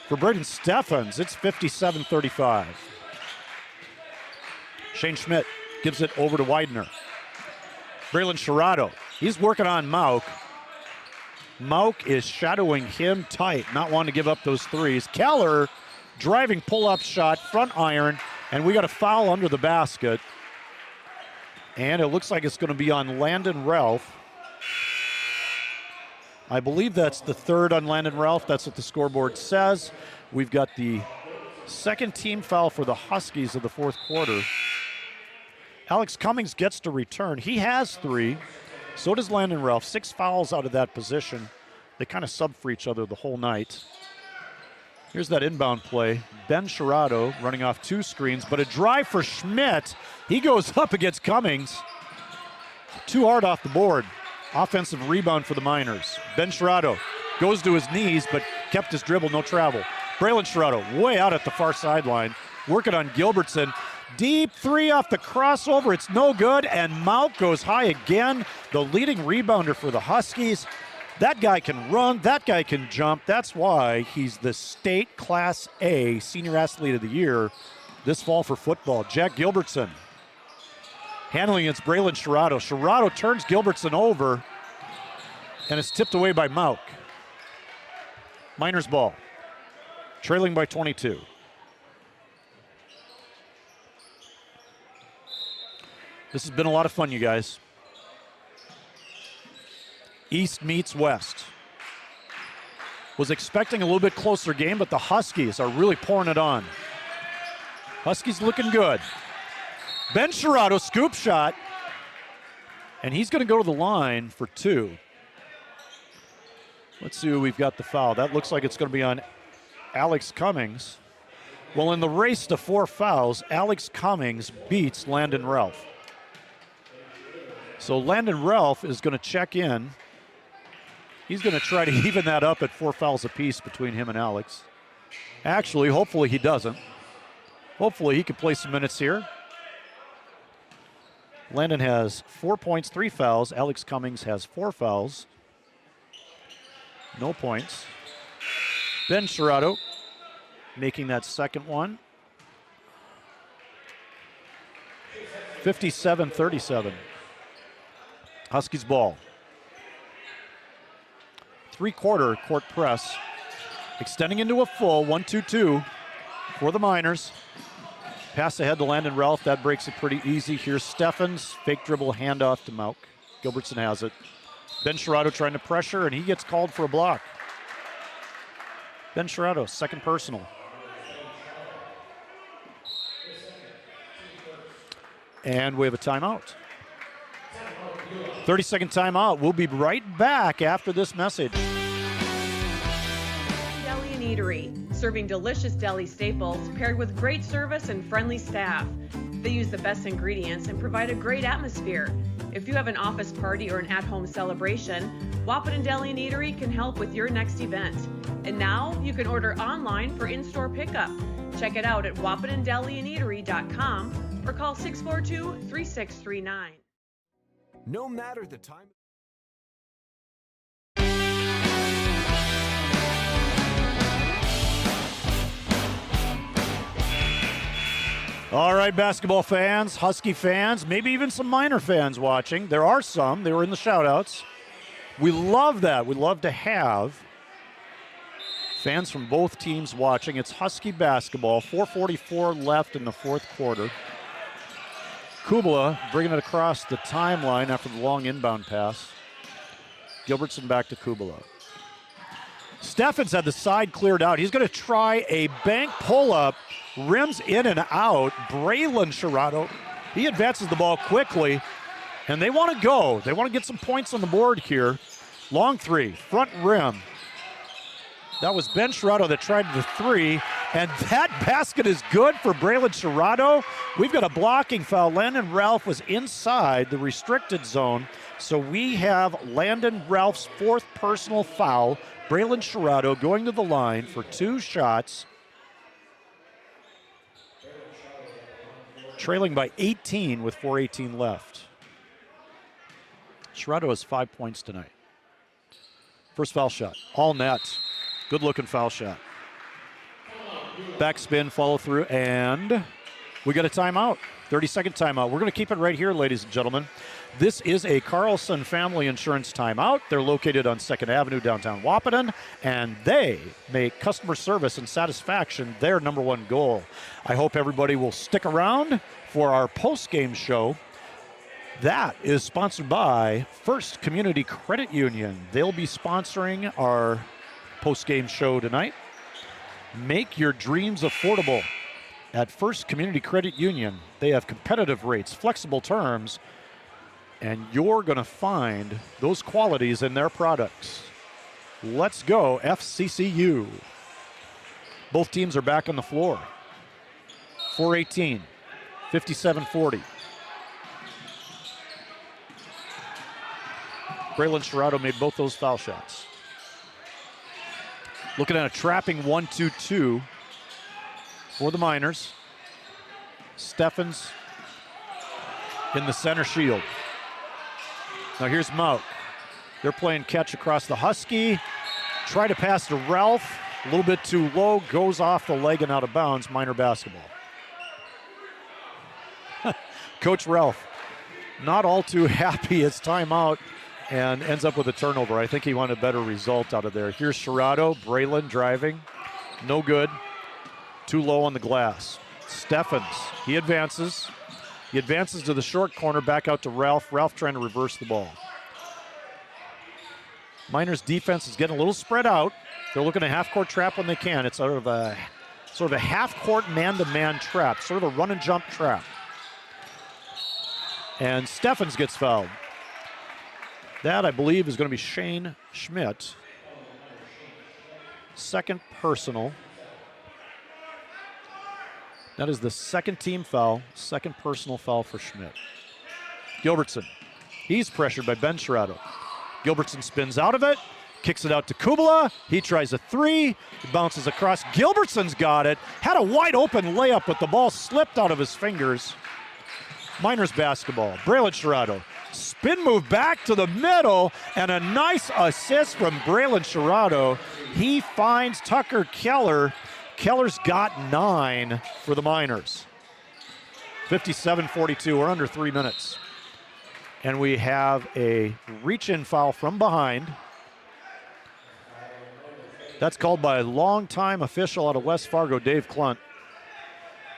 for Braden Steffens. It's 57-35. Shane Schmidt gives it over to Widener. Braylon Sherrato, he's working on Mauk. Mauk is shadowing him tight, not wanting to give up those threes. Keller, driving pull-up shot, front iron, and we got a foul under the basket. And it looks like it's going to be on Landon Ralph. I believe that's the 3rd on Landon Ralph. That's what the scoreboard says. We've got the 2nd team foul for the Huskies of the 4th quarter. Alex Cummings gets to return. He has 3. So does Landon Ralph. 6 fouls out of that position. They kind of sub for each other the whole night. Here's that inbound play. Ben Sherrato running off 2 screens, but a drive for Schmidt. He goes up against Cummings. Too hard off the board. Offensive rebound for the Miners. Ben Sherrato goes to his knees, but kept his dribble, no travel. Braylon Sherrato way out at the far sideline, working on Gilbertson. Deep 3 off the crossover, it's no good, and Mauk goes high again. The leading rebounder for the Huskies. That guy can run, that guy can jump. That's why he's the state Class A Senior Athlete of the Year this fall for football. Jack Gilbertson handling against Braylon Sherrato. Sherrato turns Gilbertson over, and it's tipped away by Mauk. Miners ball, trailing by 22. This has been a lot of fun, you guys. East meets West. Was expecting a little bit closer game, but the Huskies are really pouring it on. Huskies looking good. Ben Sherrato, scoop shot. And he's going to go to the line for 2. Let's see who we've got the foul. That looks like it's going to be on Alex Cummings. Well, in the race to 4 fouls, Alex Cummings beats Landon Ralph. So Landon Ralph is going to check in. He's going to try to even that up at 4 fouls apiece between him and Alex. Actually, hopefully he doesn't. Hopefully he can play some minutes here. Landon has 4 points, 3 fouls. Alex Cummings has 4 fouls. No points. Ben Sherrato making that second one. 57-37. Huskies ball. 3-quarter court press. Extending into a full 1-2-2 for the Miners. Pass ahead to Landon Ralph. That breaks it pretty easy. Here's Steffens. Fake dribble handoff to Mauk. Gilbertson has it. Ben Sherrato trying to pressure, and he gets called for a block. Ben Sherrato, second personal. And we have a timeout. 30-second timeout. We'll be right back after this message. Deli and Eatery, serving delicious deli staples paired with great service and friendly staff. They use the best ingredients and provide a great atmosphere. If you have an office party or an at-home celebration, Wahpeton Deli and Eatery can help with your next event. And now you can order online for in-store pickup. Check it out at wahpetondeliandeatery.com or call 642-3639. No matter the time. All right, basketball fans, Husky fans, maybe even some Miner fans watching. There are some. They were in the shout-outs. We love that. We love to have fans from both teams watching. It's Husky basketball. 4:44 left in the fourth quarter. Kubala bringing it across the timeline after the long inbound pass. Gilbertson back to Kubala. Steffens had the side cleared out. He's going to try a bank pull-up. Rims in and out. Braylon Sherrato, he advances the ball quickly, and they want to go. They want to get some points on the board here. Long three, front rim. That was Ben Sherrato that tried the three, and that basket is good for Braylon Sherrato. We've got a blocking foul. Landon Ralph was inside the restricted zone, so we have Landon Ralph's 4th personal foul. Braylon Sherrato going to the line for 2 shots. Trailing by 18 with 4:18 left. Sherrato has 5 points tonight. First foul shot, all net. Good looking foul shot. Backspin, follow through, and we got a timeout. 30-second timeout. We're going to keep it right here, ladies and gentlemen. This is a Carlson Family Insurance timeout. They're located on 2nd Avenue, downtown Wahpeton, and they make customer service and satisfaction their #1 goal. I hope everybody will stick around for our post-game show. That is sponsored by First Community Credit Union. They'll be sponsoring our post-game show tonight. Make your dreams affordable at First Community Credit Union. They have competitive rates, flexible terms, and you're going to find those qualities in their products. Let's go, FCCU. Both teams are back on the floor. 4:18, 57-40. Braylon Sherrato made both those foul shots. Looking at a trapping 1-2-2 for the Miners. Steffens in the center shield. Now here's Mauk. They're playing catch across the Husky. Try to pass to Ralph. A little bit too low. Goes off the leg and out of bounds. Miner basketball. Coach Ralph not all too happy. It's timeout and ends up with a turnover. I think he wanted a better result out of there. Here's Sherrato. Braylon driving. No good. Too low on the glass. Steffens. He advances. He advances to the short corner, back out to Ralph. Ralph trying to reverse the ball. Miners' defense is getting a little spread out. They're looking at half-court trap when they can. It's sort of a half-court man-to-man trap, sort of a run-and-jump trap. And Steffens gets fouled. That, I believe, is going to be Shane Schmidt. Second personal. That is the second team foul, second personal foul for Schmidt. Gilbertson, he's pressured by Ben Sherrato. Gilbertson spins out of it, kicks it out to Kubala. He tries a three, it bounces across. Gilbertson's got it, had a wide open layup, but the ball slipped out of his fingers. Miners basketball, Braylon Sherrato. Spin move back to the middle, and a nice assist from Braylon Sherrato. He finds Tucker Keller. Keller's got 9 for the Miners. 57-42, we're under 3 minutes. And we have a reach-in foul from behind. That's called by a longtime official out of West Fargo, Dave Clunt.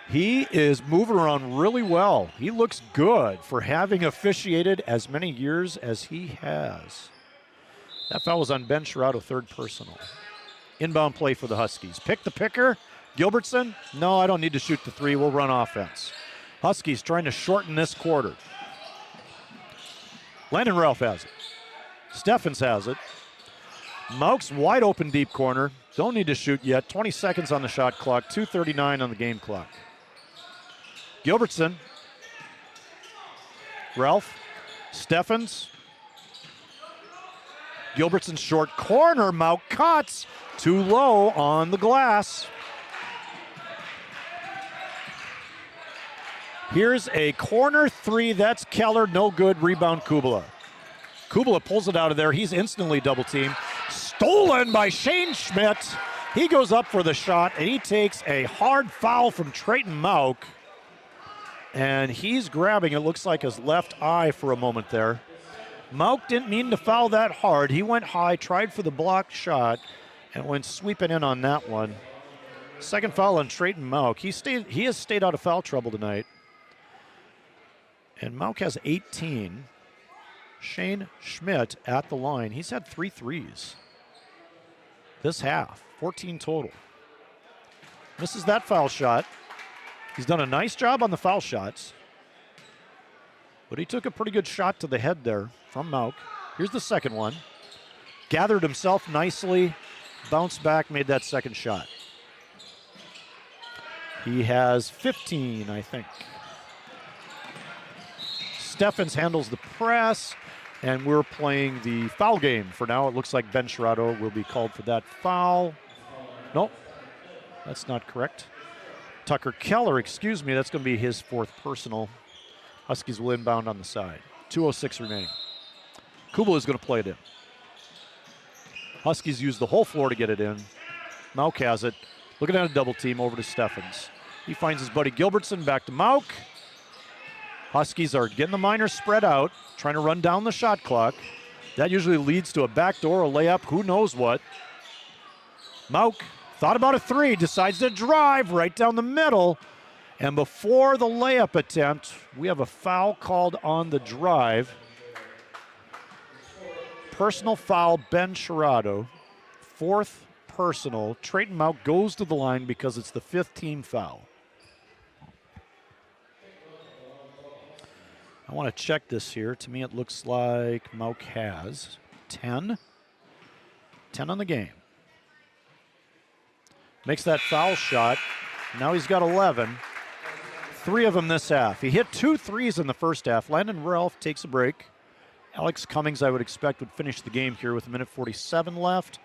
He is moving around really well. He looks good for having officiated as many years as he has. That foul was on Ben Sherrato, third personal. Inbound play for the Huskies. Pick the picker. Gilbertson. No, I don't need to shoot the three. We'll run offense. Huskies trying to shorten this quarter. Landon Ralph has it. Steffens has it. Mauk's wide open deep corner. Don't need to shoot yet. 20 seconds on the shot clock. 2:39 on the game clock. Gilbertson. Ralph. Steffens. Gilbertson short corner. Mauk cuts. Too low on the glass. Here's a corner three. That's Keller. No good. Rebound Kubala. Kubala pulls it out of there. He's instantly double teamed. Stolen by Shane Schmidt. He goes up for the shot, and he takes a hard foul from Trayton Mauk. And he's grabbing, it looks like, his left eye for a moment there. Mauk didn't mean to foul that hard. He went high, tried for the blocked shot, and went sweeping in on that one. Second foul on Trayton Mauk. He has stayed out of foul trouble tonight. And Mauk has 18. Shane Schmidt at the line. He's had 3 threes this half, 14 total. Misses that foul shot. He's done a nice job on the foul shots. But he took a pretty good shot to the head there from Mauk. Here's the second one. Gathered himself nicely, bounced back, made that second shot. He has 15, I think. Steffens handles the press, and we're playing the foul game for now. It looks like Ben Sherrato will be called for that foul. Nope, that's not correct. Tucker Keller, excuse me, that's going to be his 4th personal. Huskies will inbound on the side. 2:06 remaining. Kubala is going to play it in. Huskies use the whole floor to get it in. Mauk has it. Looking at a double team over to Steffens. He finds his buddy Gilbertson, back to Mauk. Huskies are getting the Miners spread out, trying to run down the shot clock. That usually leads to a backdoor, a layup, who knows what. Mauk thought about a three, decides to drive right down the middle. And before the layup attempt, we have a foul called on the drive. Personal foul, Ben Sherrato. 4th personal. Trayton Mauk goes to the line because it's the 5th team foul. I want to check this here. To me, it looks like Mauk has 10. 10 on the game. Makes that foul shot. Now he's got 11. 3 of them this half. He hit 2 threes in the first half. Landon Ralph takes a break. Alex Cummings, I would expect, would finish the game here with 1:47 left.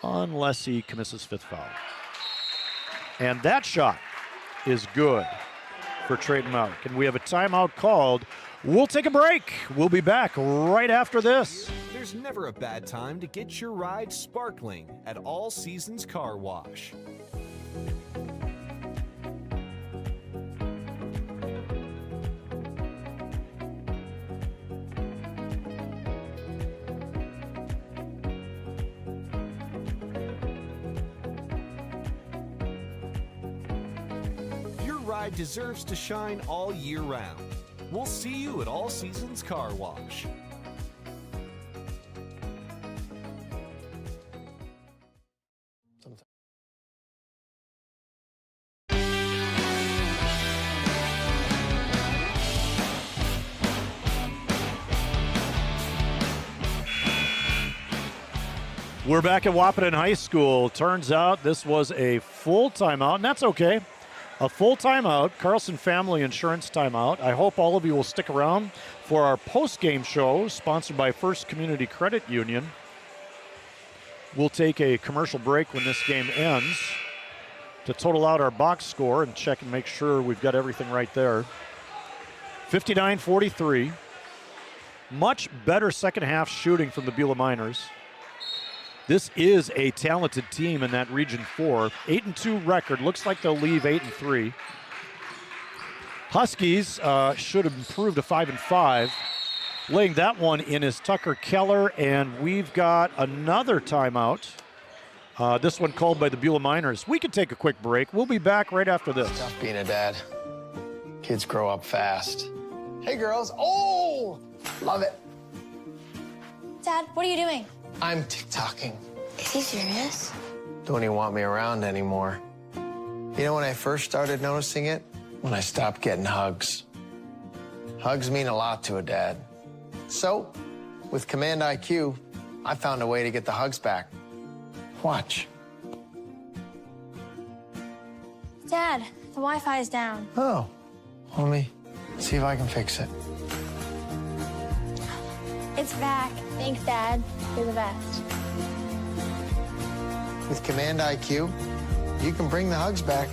Unless he commits his 5th foul. And that shot is good for Trayton Mauk. And we have a timeout called. We'll take a break. We'll be back right after this. There's never a bad time to get your ride sparkling at All Seasons Car Wash. Your ride deserves to shine all year round. We'll see you at All Seasons Car Wash. We're back at Wahpeton High School. Turns out this was a full timeout, and that's okay. A full timeout, Carlson Family Insurance timeout. I hope all of you will stick around for our post-game show, sponsored by First Community Credit Union. We'll take a commercial break when this game ends to total out our box score and check and make sure we've got everything right there. 59-43. Much better second half shooting from the Beulah Miners. This is a talented team in that Region 4. 8-2 record. Looks like they'll leave 8-3. Huskies should have improved to 5-5. Laying that one in is Tucker Keller, and we've got another timeout. This one called by the Beulah Miners. We can take a quick break. We'll be back right after this. Tough being a dad. Kids grow up fast. Hey, girls. Oh, love it. Dad, what are you doing? I'm TikToking. Is he serious? Don't even want me around anymore. You know when I first started noticing it? When I stopped getting hugs. Hugs mean a lot to a dad. So, with Command IQ, I found a way to get the hugs back. Watch. Dad, the Wi-Fi is down. Oh, let me see if I can fix it. It's back. Thanks, Dad. You're the best. With Command IQ, you can bring the hugs back.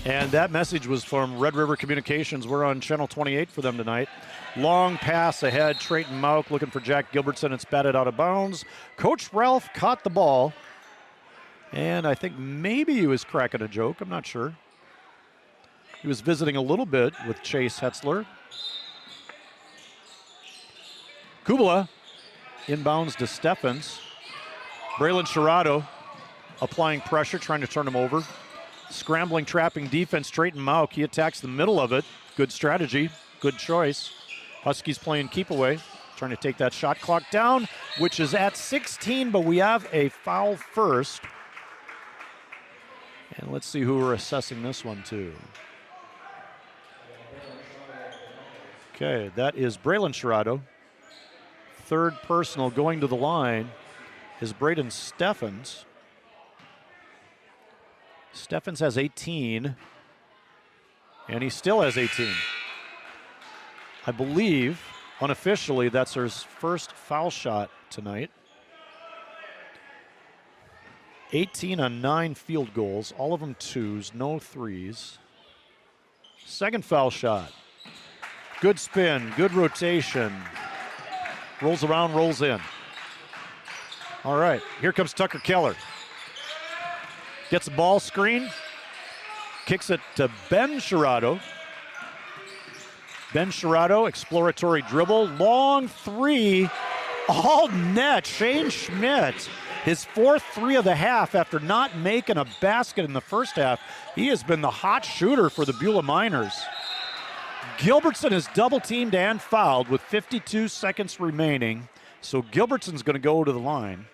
And that message was from Red River Communications. We're on Channel 28 for them tonight. Long pass ahead. Trayton Mauk looking for Jack Gilbertson. It's batted out of bounds. Coach Ralph caught the ball. And I think maybe he was cracking a joke. I'm not sure. He was visiting a little bit with Chase Hetzler. Kubala inbounds to Steffens. Braylon Sherrado applying pressure, trying to turn him over. Scrambling, trapping defense, Trayton Mauk. He attacks the middle of it. Good strategy, good choice. Huskies playing keep away, trying to take that shot clock down, which is at 16, but we have a foul first. And let's see who we're assessing this one to. Okay, that is Braylon Sherrado. Third personal going to the line is Braden Steffens. Steffens has 18, and he still has 18. I believe, unofficially, that's his first foul shot tonight. 18 on 9 field goals, all of them twos, no threes. Second foul shot. Good spin, good rotation. Rolls around, rolls in. All right, here comes Tucker Keller. Gets the ball screen, kicks it to Ben Sherrado. Ben Sherrado, exploratory dribble, long three, all net. Shane Schmidt, his fourth three of the half after not making a basket in the first half. He has been the hot shooter for the Beulah Miners. Gilbertson is double teamed and fouled with 52 seconds remaining. So Gilbertson's going to go to the line.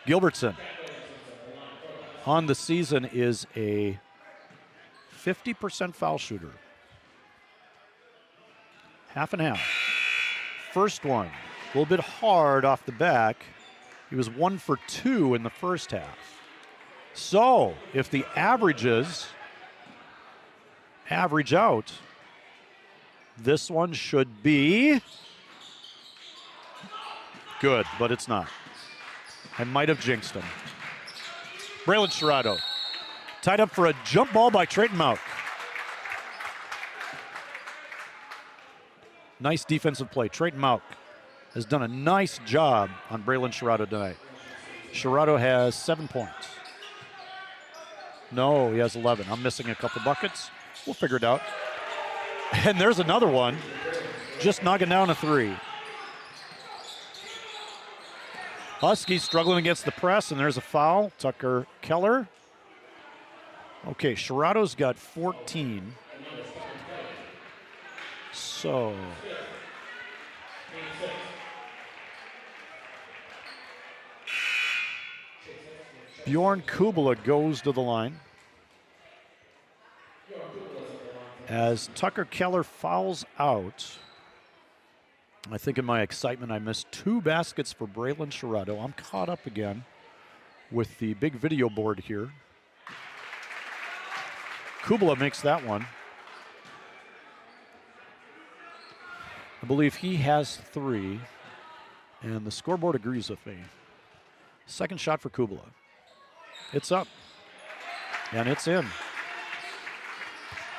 Gilbertson on the season is a 50% foul shooter. Half and half. First one, a little bit hard off the back. He was 1 for 2 in the first half. So if the averages average out, this one should be good, but it's not. I might have jinxed him. Braylon Sherrado tied up for a jump ball by Trayton Mauk. Nice defensive play. Trayton Mauk has done a nice job on Braylon Sherrado tonight. Sherrado has 7 points. No, he has 11. I'm missing a couple buckets. We'll figure it out. And there's another one. Just knocking down a three. Huskies struggling against the press, and there's a foul. Tucker Keller. Okay, Sherrado's got 14. So Bjorn Kubala goes to the line as Tucker Keller fouls out. I think in my excitement I missed 2 baskets for Braylon Sherrado. I'm caught up again with the big video board here. Kubala makes that one. I believe he has 3, and the scoreboard agrees with me. Second shot for Kubala. It's up, and it's in.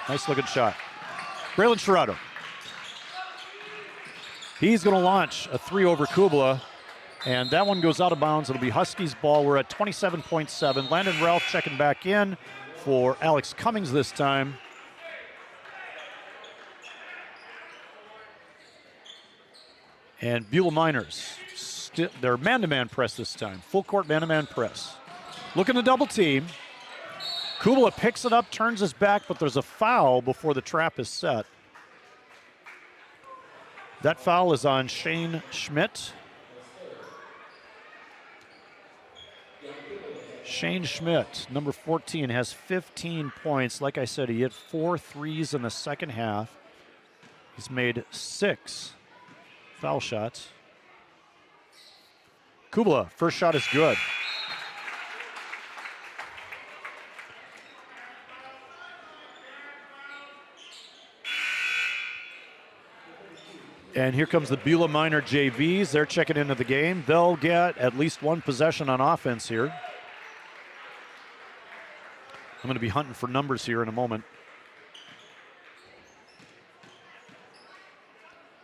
Nice looking shot. Braylon Sherrado. He's going to launch a 3 over Kubala, and that one goes out of bounds. It'll be Huskies ball. We're at 27.7. Landon Ralph checking back in for Alex Cummings this time. And Beulah Miners, they're man-to-man press this time. Full court man-to-man press. Looking to double team. Kubala picks it up, turns his back, but there's a foul before the trap is set. That foul is on Shane Schmidt. Shane Schmidt, number 14, has 15 points. Like I said, he hit 4 threes in the second half. He's made 6 foul shots. Kubala, first shot is good. And here comes the Beulah Minor JVs. They're checking into the game. They'll get at least 1 possession on offense here. I'm going to be hunting for numbers here in a moment.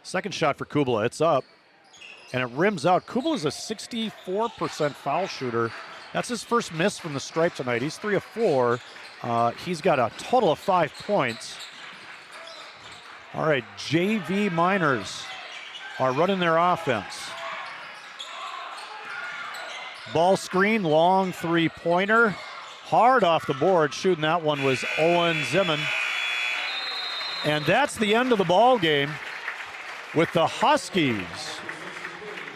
Second shot for Kubala. It's up, and it rims out. Kubala's a 64% foul shooter. That's his first miss from the stripe tonight. He's 3 of 4. He's got a total of 5 points. All right, JV Miners are running their offense. Ball screen, long 3-pointer. Hard off the board. Shooting that one was Owen Zimmern. And that's the end of the ball game with the Huskies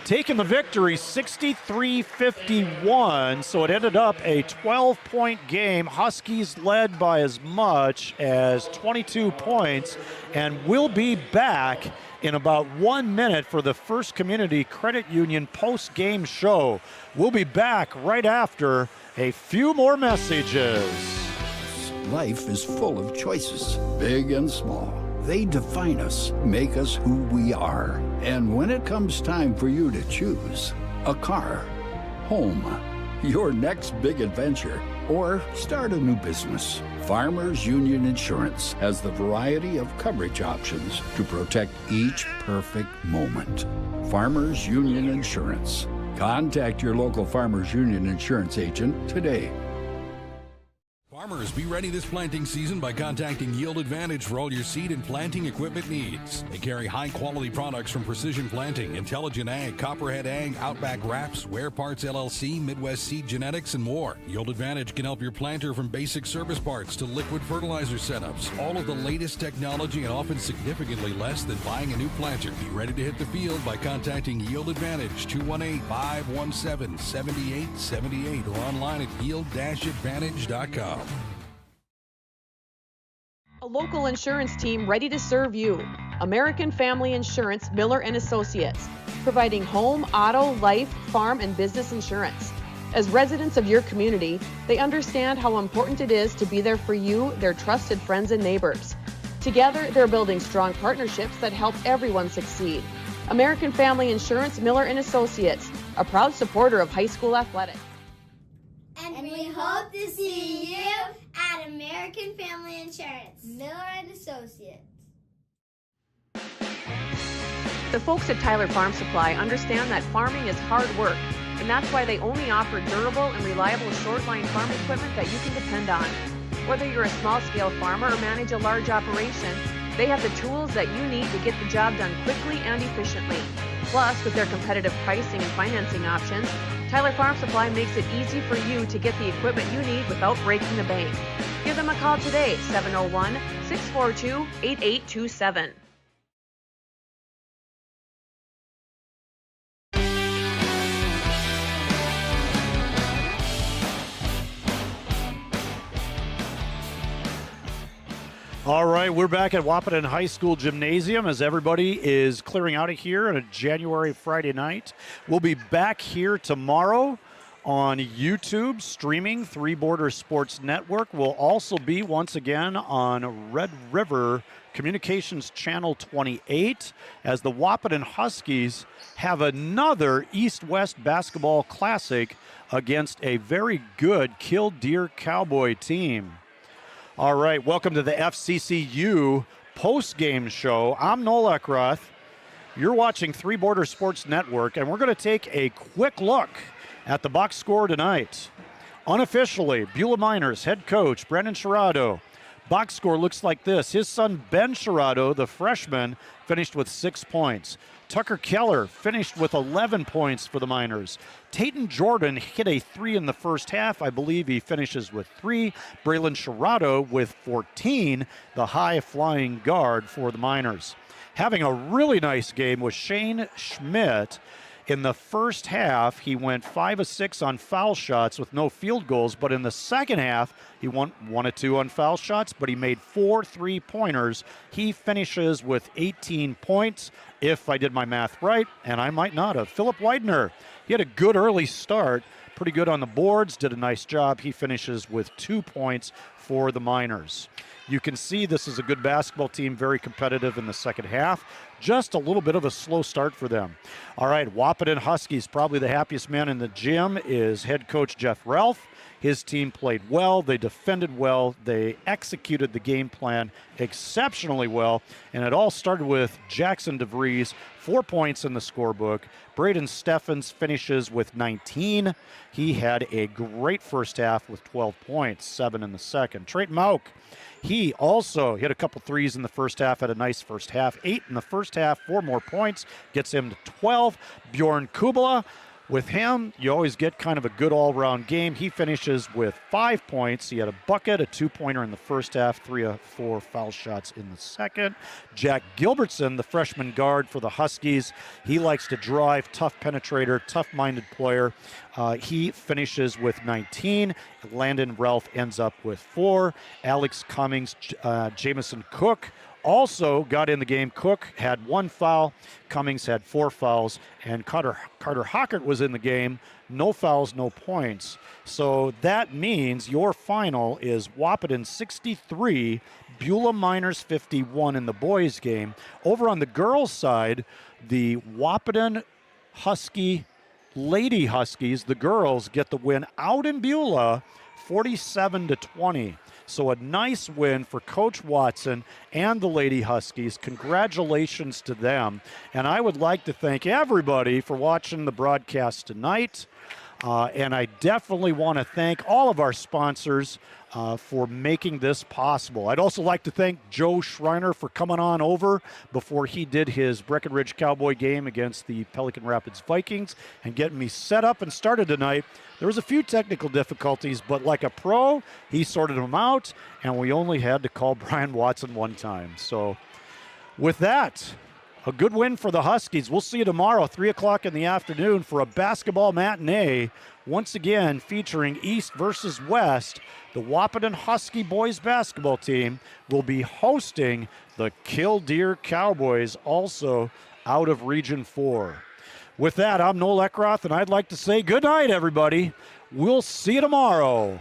taking the victory 63-51. So it ended up a 12-point game. Huskies led by as much as 22 points. And we'll be back in about 1 minute for the First Community Credit Union post-game show. We'll be back right after a few more messages. Life is full of choices, big and small. They define us, make us who we are. And when it comes time for you to choose a car, home, your next big adventure, or start a new business, Farmers Union Insurance has the variety of coverage options to protect each perfect moment. Farmers Union Insurance. Contact your local Farmers Union Insurance agent today. Farmers, be ready this planting season by contacting Yield Advantage for all your seed and planting equipment needs. They carry high-quality products from Precision Planting, Intelligent Ag, Copperhead Ag, Outback Wraps, Wear Parts LLC, Midwest Seed Genetics, and more. Yield Advantage can help your planter from basic service parts to liquid fertilizer setups. All of the latest technology and often significantly less than buying a new planter. Be ready to hit the field by contacting Yield Advantage, 218-517-7878, or online at yield-advantage.com. A local insurance team ready to serve you. American Family Insurance, Miller & Associates, providing home, auto, life, farm, and business insurance. As residents of your community, they understand how important it is to be there for you, their trusted friends and neighbors. Together, they're building strong partnerships that help everyone succeed. American Family Insurance, Miller & Associates, a proud supporter of high school athletics. And we hope to see you at American Family Insurance, Miller & Associates. The folks at Tyler Farm Supply understand that farming is hard work, and that's why they only offer durable and reliable short-line farm equipment that you can depend on. Whether you're a small-scale farmer or manage a large operation, they have the tools that you need to get the job done quickly and efficiently. Plus, with their competitive pricing and financing options, Tyler Farm Supply makes it easy for you to get the equipment you need without breaking the bank. Give them them a call today, 701-642-8827. All right, we're back at Wahpeton High School Gymnasium as everybody is clearing out of here on a January Friday night. We'll be back here tomorrow on YouTube, streaming Three Borders Sports Network. We'll also be once again on Red River Communications Channel 28 as the Wahpeton Huskies have another East-West basketball classic against a very good Killdeer Cowboy team. All right, welcome to the FCCU post-game show. I'm Noel Eckroth. You're watching Three Borders Sports Network, and we're going to take a quick look at the box score tonight. Unofficially, Beulah Miners head coach Brandon Sherrado. Box score looks like this. His son Ben Sherrado, the freshman, finished with 6 points. Tucker Keller finished with 11 points for the Miners. Tayton Jordan hit a 3 in the first half. I believe he finishes with 3. Braylon Sherrado with 14, the high-flying guard for the Miners. Having a really nice game was Shane Schmidt. In the first half, he went 5 of 6 on foul shots with no field goals, but in the second half, he went 1 of 2 on foul shots, but he made 4 3-pointers. He finishes with 18 points, if I did my math right, and I might not have. Philip Widener, he had a good early start, pretty good on the boards, did a nice job. He finishes with 2 points for the Miners. You can see this is a good basketball team, very competitive in the second half. Just a little bit of a slow start for them. All right, Wahpeton Huskies, probably the happiest man in the gym is head coach Jeff Ralph. His team played well, they defended well, they executed the game plan exceptionally well, and it all started with Jackson DeVries, 4 points in the scorebook. Braden Steffens finishes with 19. He had a great first half with 12 points, 7 in the second. Trayton Mauk, he also hit a couple threes in the first half, had a nice first half. 8 in the first half, 4 more points, gets him to 12. Bjorn Kubala, with him, you always get kind of a good all-around game. He finishes with 5 points. He had a bucket, a 2-pointer in the first half, 3 of 4 foul shots in the second. Jack Gilbertson, the freshman guard for the Huskies, he likes to drive, tough penetrator, tough-minded player. He finishes with 19. Landon Ralph ends up with 4. Alex Cummings, Jamison Cook also got in the game. Cook had 1 foul. Cummings had 4 fouls. And Carter Hockert was in the game. No fouls, no points. So that means your final is Wahpeton 63, Beulah Miners 51 in the boys' game. Over on the girls' side, the Wahpeton Lady Huskies, the girls, get the win out in Beulah, 47-20. So a nice win for Coach Watson and the Lady Huskies. Congratulations to them. And I would like to thank everybody for watching the broadcast tonight. And I definitely want to thank all of our sponsors for making this possible. I'd also like to thank Joe Schreiner for coming on over before he did his Breckenridge Cowboy game against the Pelican Rapids Vikings and getting me set up and started tonight. There was a few technical difficulties, but like a pro, he sorted them out, and we only had to call Brian Watson 1 time. So with that, a good win for the Huskies. We'll see you tomorrow, 3 o'clock in the afternoon, for a basketball matinee, once again featuring East versus West. The Wahpeton Husky boys basketball team will be hosting the Killdeer Cowboys, also out of Region 4. With that, I'm Noel Eckroth, and I'd like to say good night, everybody. We'll see you tomorrow.